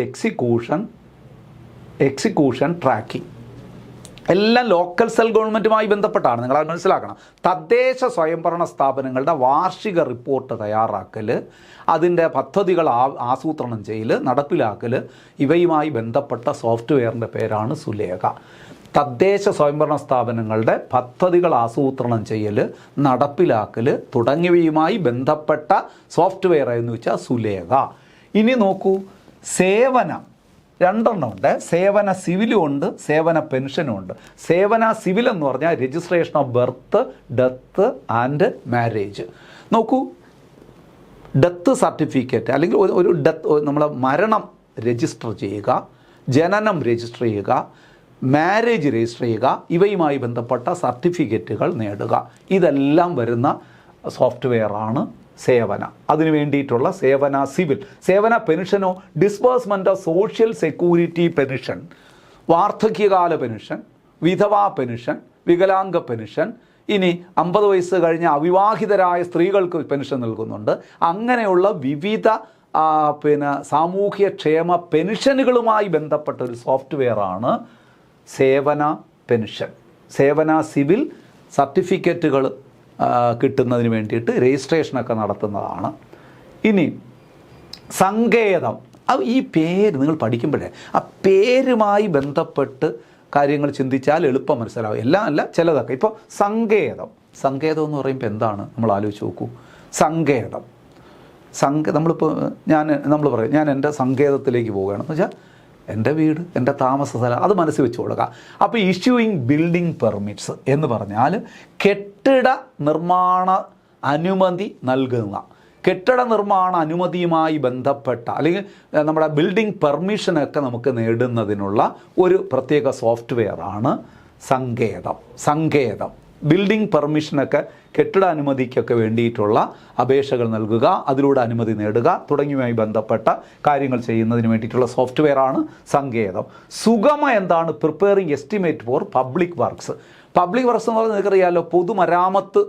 execution tracking. എല്ലാം ലോക്കൽ സെൽ ഗവൺമെൻറ്റുമായി ബന്ധപ്പെട്ടാണ്. നിങ്ങളത് മനസ്സിലാക്കണം. തദ്ദേശ സ്വയംഭരണ സ്ഥാപനങ്ങളുടെ വാർഷിക റിപ്പോർട്ട് തയ്യാറാക്കൽ, അതിൻ്റെ പദ്ധതികൾ ആസൂത്രണം ചെയ്യൽ, നടപ്പിലാക്കൽ, ഇവയുമായി ബന്ധപ്പെട്ട സോഫ്റ്റ്വെയറിൻ്റെ പേരാണ് സുലേഖ. തദ്ദേശ സ്വയംഭരണ സ്ഥാപനങ്ങളുടെ പദ്ധതികൾ ആസൂത്രണം ചെയ്യൽ, നടപ്പിലാക്കൽ തുടങ്ങിയവയുമായി ബന്ധപ്പെട്ട സോഫ്റ്റ്വെയർ എന്ന് വെച്ചാൽ സുലേഖ. ഇനി നോക്കൂ, സേവന രണ്ടെണ്ണമുണ്ട്. സേവന സിവിലും ഉണ്ട്, സേവന പെൻഷനും ഉണ്ട്. സേവന സിവിൽ എന്ന് പറഞ്ഞാൽ registration of birth, death and marriage. നോക്കൂ, ഡെത്ത് സർട്ടിഫിക്കറ്റ് അല്ലെങ്കിൽ ഒരു ഡെത്ത്, നമ്മളെ മരണം രജിസ്റ്റർ ചെയ്യുക, ജനനം രജിസ്റ്റർ ചെയ്യുക, മാരേജ് രജിസ്റ്റർ ചെയ്യുക, ഇവയുമായി ബന്ധപ്പെട്ട സർട്ടിഫിക്കറ്റുകൾ നേടുക. ഇതെല്ലാം വരുന്ന സോഫ്റ്റ്വെയറാണ് സേവന. അതിനു വേണ്ടിയിട്ടുള്ള സേവന സിവിൽ. സേവന പെൻഷനോ disbursement of social security pension, വാർദ്ധക്യകാല പെൻഷൻ, വിധവാ പെൻഷൻ, വികലാംഗ പെൻഷൻ, ഇനി 50 വയസ്സ് കഴിഞ്ഞ അവിവാഹിതരായ സ്ത്രീകൾക്ക് പെൻഷൻ നൽകുന്നുണ്ട്. അങ്ങനെയുള്ള വിവിധ സാമൂഹ്യക്ഷേമ പെൻഷനുകളുമായി ബന്ധപ്പെട്ട ഒരു സോഫ്റ്റ്വെയറാണ് സേവന പെൻഷൻ. സേവന സിവിൽ സർട്ടിഫിക്കറ്റുകൾ കിട്ടുന്നതിന് വേണ്ടിയിട്ട് രജിസ്ട്രേഷനൊക്കെ നടത്തുന്നതാണ്. ഇനി സങ്കേതം, ഈ പേര് നിങ്ങൾ പഠിക്കുമ്പോഴേ ആ പേരുമായി ബന്ധപ്പെട്ട് കാര്യങ്ങൾ ചിന്തിച്ചാൽ എളുപ്പം മനസ്സിലാവും. എല്ലാം അല്ല, ചിലതൊക്കെ. ഇപ്പോൾ സങ്കേതം എന്ന് പറയുമ്പോൾ എന്താണ് നമ്മൾ ആലോചിച്ച് നോക്കൂ. സങ്കേതം നമ്മളിപ്പോൾ നമ്മൾ പറയും ഞാൻ എൻ്റെ സങ്കേതത്തിലേക്ക് പോവുകയാണെന്ന് വെച്ചാൽ എൻ്റെ വീട്, എൻ്റെ താമസ സ്ഥലം, അത് മനസ്സിൽ വെച്ച് കൊടുക്കുക. അപ്പോൾ ഇഷ്യൂയിങ് ബിൽഡിംഗ് പെർമിറ്റ്സ് എന്ന് പറഞ്ഞാൽ കെട്ടിട നിർമ്മാണ അനുമതി നൽകുന്ന, കെട്ടിട നിർമ്മാണ അനുമതിയുമായി ബന്ധപ്പെട്ട അല്ലെങ്കിൽ നമ്മുടെ ബിൽഡിംഗ് പെർമിഷനൊക്കെ നമുക്ക് നേടുന്നതിനുള്ള ഒരു പ്രത്യേക സോഫ്റ്റ്വെയറാണ് സങ്കേതം. ബിൽഡിംഗ് പെർമിഷനൊക്കെ, കെട്ടിട അനുമതിക്കൊക്കെ വേണ്ടിയിട്ടുള്ള അപേക്ഷകൾ നൽകുക, അതിലൂടെ അനുമതി നേടുക തുടങ്ങിയവയുമായി ബന്ധപ്പെട്ട കാര്യങ്ങൾ ചെയ്യുന്നതിന് വേണ്ടിയിട്ടുള്ള സോഫ്റ്റ്വെയറാണ് സങ്കേതം. സുഗമ എന്താണ്? Preparing estimate for public works. Public works എന്ന് പറഞ്ഞാൽ നിങ്ങൾക്കറിയാമല്ലോ, പൊതുമരാമത്ത്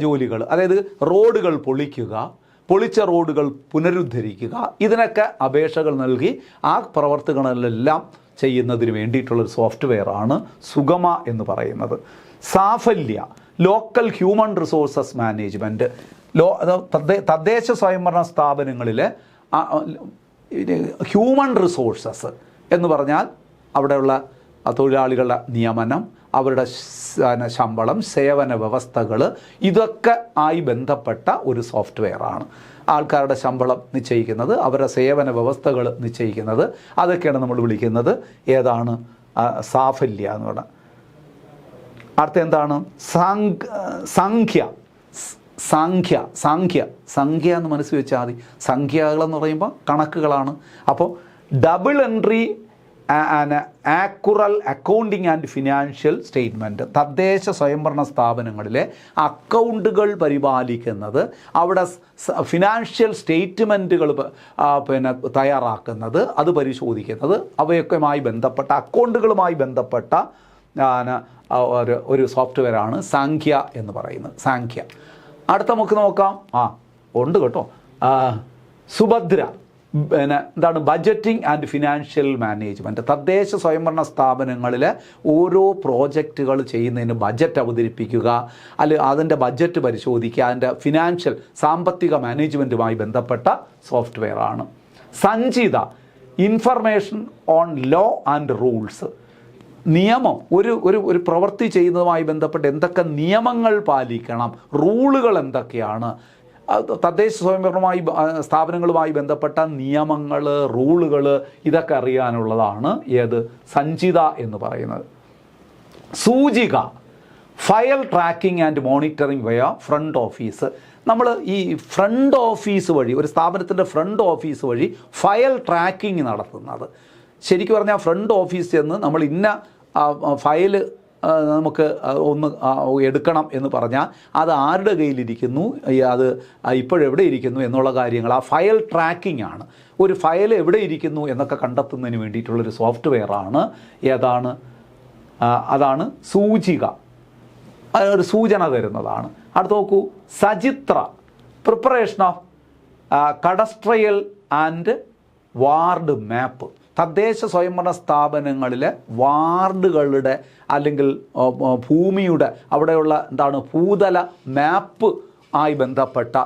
ജോലികൾ, അതായത് റോഡുകൾ പൊളിച്ച റോഡുകൾ പുനരുദ്ധരിക്കുക, ഇതിനൊക്കെ അപേക്ഷകൾ നൽകി ആ പ്രവർത്തനങ്ങളെല്ലാം ചെയ്യുന്നതിന് വേണ്ടിയിട്ടുള്ളൊരു സോഫ്റ്റ്വെയറാണ് സുഗമ എന്ന് പറയുന്നത്. സാഫല്യ, ലോക്കൽ ഹ്യൂമൻ റിസോഴ്സസ് മാനേജ്മെൻറ്റ്. തദ്ദേശ സ്വയംഭരണ സ്ഥാപനങ്ങളിലെ ഹ്യൂമൻ റിസോഴ്സസ് എന്ന് പറഞ്ഞാൽ അവിടെയുള്ള തൊഴിലാളികളുടെ നിയമനം, അവരുടെ ശമ്പളം, സേവന വ്യവസ്ഥകൾ, ഇതൊക്കെ ആയി ബന്ധപ്പെട്ട ഒരു സോഫ്റ്റ്വെയറാണ്. ആൾക്കാരുടെ ശമ്പളം നിശ്ചയിക്കുന്നത്, അവരുടെ സേവന വ്യവസ്ഥകൾ നിശ്ചയിക്കുന്നത്, അതൊക്കെയാണ് നമ്മൾ വിളിക്കുന്നത് ഏതാണ്? സാഫല്യ എന്ന് പറഞ്ഞാൽ. അടുത്ത എന്താണ്? സംഖ്യ എന്ന് മനസ്സിൽ വെച്ചാൽ മതി. സംഖ്യകളെന്ന് പറയുമ്പോൾ കണക്കുകളാണ്. അപ്പോൾ double entry accrual accounting and financial statement. തദ്ദേശ സ്വയംഭരണ സ്ഥാപനങ്ങളിലെ അക്കൗണ്ടുകൾ പരിപാലിക്കുന്നത്, അവിടെ ഫിനാൻഷ്യൽ സ്റ്റേറ്റ്മെൻറ്റുകൾ തയ്യാറാക്കുന്നത്, അത് പരിശോധിക്കുന്നത്, അവയൊക്കെയുമായി ബന്ധപ്പെട്ട അക്കൗണ്ടുകളുമായി ബന്ധപ്പെട്ട ഒരു സോഫ്റ്റ്വെയറാണ് സംഖ്യ എന്ന് പറയുന്നത്. അടുത്ത നമുക്ക് നോക്കാം. ഉണ്ട് കേട്ടോ. സുഭദ്ര എന്താണ്? Budgeting and financial management. തദ്ദേശ സ്വയംഭരണ സ്ഥാപനങ്ങളിലെ ഓരോ പ്രോജക്റ്റുകൾ ചെയ്യുന്നതിന് ബഡ്ജറ്റ് അവതരിപ്പിക്കുക, അല്ലെങ്കിൽ അതിൻ്റെ ബഡ്ജറ്റ് പരിശോധിക്കുക, അതിൻ്റെ ഫിനാൻഷ്യൽ സാമ്പത്തിക മാനേജ്മെൻറ്റുമായി ബന്ധപ്പെട്ട സോഫ്റ്റ്വെയറാണ്. Sanchitha, information on law and rules. നിയമം, ഒരു പ്രവൃത്തി ചെയ്യുന്നതുമായി ബന്ധപ്പെട്ട് എന്തൊക്കെ നിയമങ്ങൾ പാലിക്കണം, റൂളുകൾ എന്തൊക്കെയാണ്, തദ്ദേശ സ്വയംഭരണമായി സ്ഥാപനങ്ങളുമായി ബന്ധപ്പെട്ട നിയമങ്ങൾ, റൂളുകൾ, ഇതൊക്കെ അറിയാനുള്ളതാണ് ഏത്? സഞ്ചിത എന്ന് പറയുന്നത്. സൂചിക, ഫയൽ ട്രാക്കിംഗ് ആൻഡ് മോണിറ്ററിംഗ് വയ ഫ്രണ്ട് ഓഫീസ്. നമ്മൾ ഈ ഫ്രണ്ട് ഓഫീസ് വഴി, ഒരു സ്ഥാപനത്തിൻ്റെ ഫ്രണ്ട് ഓഫീസ് വഴി ഫയൽ ട്രാക്കിംഗ് നടത്തുന്നത്. ശരിക്കും പറഞ്ഞാൽ ഫ്രണ്ട് ഓഫീസിൽ നിന്ന് നമ്മൾ ഇന്ന ഫയൽ നമുക്ക് ഒന്ന് എടുക്കണം എന്ന് പറഞ്ഞാൽ അത് ആരുടെ കയ്യിലിരിക്കുന്നു, അത് ഇപ്പോഴെവിടെ ഇരിക്കുന്നു എന്നുള്ള കാര്യങ്ങൾ, ആ ഫയൽ ട്രാക്കിംഗ് ആണ്. ഒരു ഫയൽ എവിടെ ഇരിക്കുന്നു എന്നൊക്കെ കണ്ടെത്തുന്നതിന് വേണ്ടിയിട്ടുള്ളൊരു സോഫ്റ്റ്വെയറാണ് അതാണ് സൂചിക. ഒരു സൂചന തരുന്നതാണ്. അടുത്ത് നോക്കൂ, Sachitra, preparation of cadastral and ward map. തദ്ദേശ സ്വയംഭരണ സ്ഥാപനങ്ങളിലെ വാർഡുകളുടെ അല്ലെങ്കിൽ ഭൂമിയുടെ അവിടെയുള്ള ഭൂതല മാപ്പ് ആയി ബന്ധപ്പെട്ട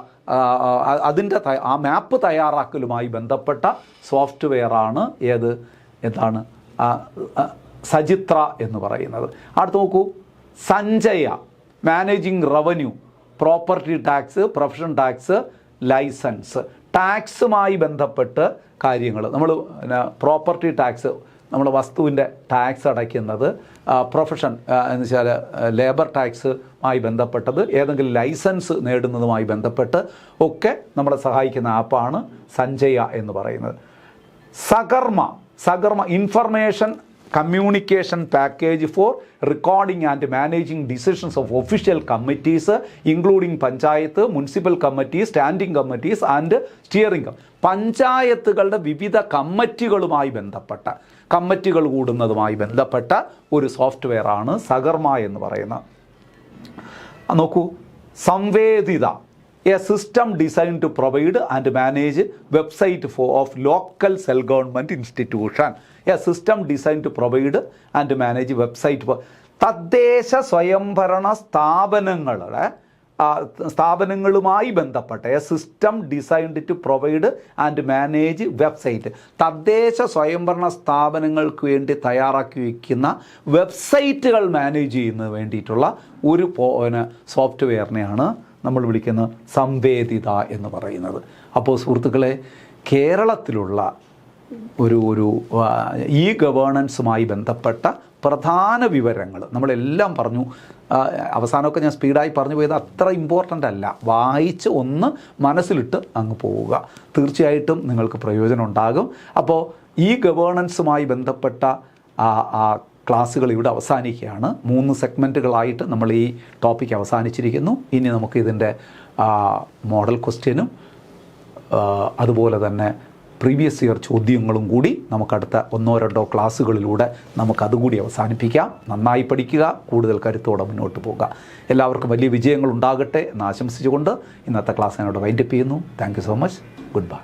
അതിൻ്റെ ആ മാപ്പ് തയ്യാറാക്കലുമായി ബന്ധപ്പെട്ട സോഫ്റ്റ്വെയറാണ് സചിത്ര എന്ന് പറയുന്നത്. അടുത്ത് നോക്കൂ, Sanjaya managing revenue, property tax, profession tax, licence, ടാക്സുമായി ബന്ധപ്പെട്ട് കാര്യങ്ങൾ. നമ്മൾ പ്രോപ്പർട്ടി ടാക്സ്, നമ്മൾ വസ്തുവിൻ്റെ ടാക്സ് അടയ്ക്കുന്നത്, പ്രൊഫഷൻ എന്ന് വെച്ചാൽ ലേബർ ടാക്സുമായി ബന്ധപ്പെട്ടത്, ഏതെങ്കിലും ലൈസൻസ് നേടുന്നതുമായി ബന്ധപ്പെട്ട് ഒക്കെ നമ്മളെ സഹായിക്കുന്ന ആപ്പാണ് സഞ്ജയ എന്ന് പറയുന്നത്. Sakarma information communication package for recording and managing decisions of official committees including panchayat, municipal committees, standing committees and steering പഞ്ചായത്തുകളുടെ വിവിധ കമ്മിറ്റികളുമായി ബന്ധപ്പെട്ട കമ്മിറ്റികൾ കൂടുന്നതുമായി ബന്ധപ്പെട്ട ഒരു സോഫ്റ്റ്വെയറാണ് സകർമ്മ എന്ന് പറയുന്നത്. നോക്കൂ, Samvedita, a system design to provide and manage website of local self government institution. A system design to provide and manage website for തദ്ദേശ സ്വയംഭരണ സ്ഥാപനങ്ങളുമായി ബന്ധപ്പെട്ട a system designed to provide and manage website. തദ്ദേശ സ്വയംഭരണ സ്ഥാപനങ്ങൾക്ക് വേണ്ടി തയ്യാറാക്കി വയ്ക്കുന്ന വെബ്സൈറ്റുകൾ മാനേജ് ചെയ്യുന്നതിന് വേണ്ടിയിട്ടുള്ള ഒരു സോഫ്റ്റ്വെയറിനെയാണ് നമ്മൾ വിളിക്കുന്ന സംവേദിത എന്ന് പറയുന്നത്. അപ്പോൾ സുഹൃത്തുക്കളെ, കേരളത്തിലുള്ള ഒരു ഇ ഗവേണൻസുമായി ബന്ധപ്പെട്ട പ്രധാന വിവരങ്ങൾ നമ്മളെല്ലാം പറഞ്ഞു. അവസാനമൊക്കെ ഞാൻ സ്പീഡായി പറഞ്ഞു പോയത് അത്ര ഇമ്പോർട്ടൻ്റ് അല്ല. വായിച്ച് ഒന്ന് മനസ്സിലിട്ട് അങ്ങ് പോവുക. തീർച്ചയായിട്ടും നിങ്ങൾക്ക് പ്രയോജനം ഉണ്ടാകും. അപ്പോൾ ഈ ഗവേണൻസുമായി ബന്ധപ്പെട്ട ക്ലാസ്സുകൾ ഇവിടെ അവസാനിക്കുകയാണ്. 3 സെഗ്മെൻറ്റുകളായിട്ട് നമ്മൾ ഈ ടോപ്പിക്ക് അവസാനിച്ചിരിക്കുന്നു. ഇനി നമുക്ക് ഇതിൻ്റെ മോഡൽ ക്വസ്റ്റ്യനും അതുപോലെ തന്നെ പ്രീവിയസ് ഇയർ ചോദ്യങ്ങളും കൂടി നമുക്കടുത്ത 1-2 ക്ലാസ്സുകളിലൂടെ നമുക്കതുകൂടി അവസാനിപ്പിക്കാം. നന്നായി പഠിക്കുക, കൂടുതൽ കരുത്തോടെ മുന്നോട്ട് പോകുക. എല്ലാവർക്കും വലിയ വിജയങ്ങൾ ഉണ്ടാകട്ടെ എന്ന് ആശംസിച്ചുകൊണ്ട് ഇന്നത്തെ ക്ലാസ് ഞാനിവിടെ വൈൻഡപ്പ് ചെയ്യുന്നു. Thank you so much. Good bye.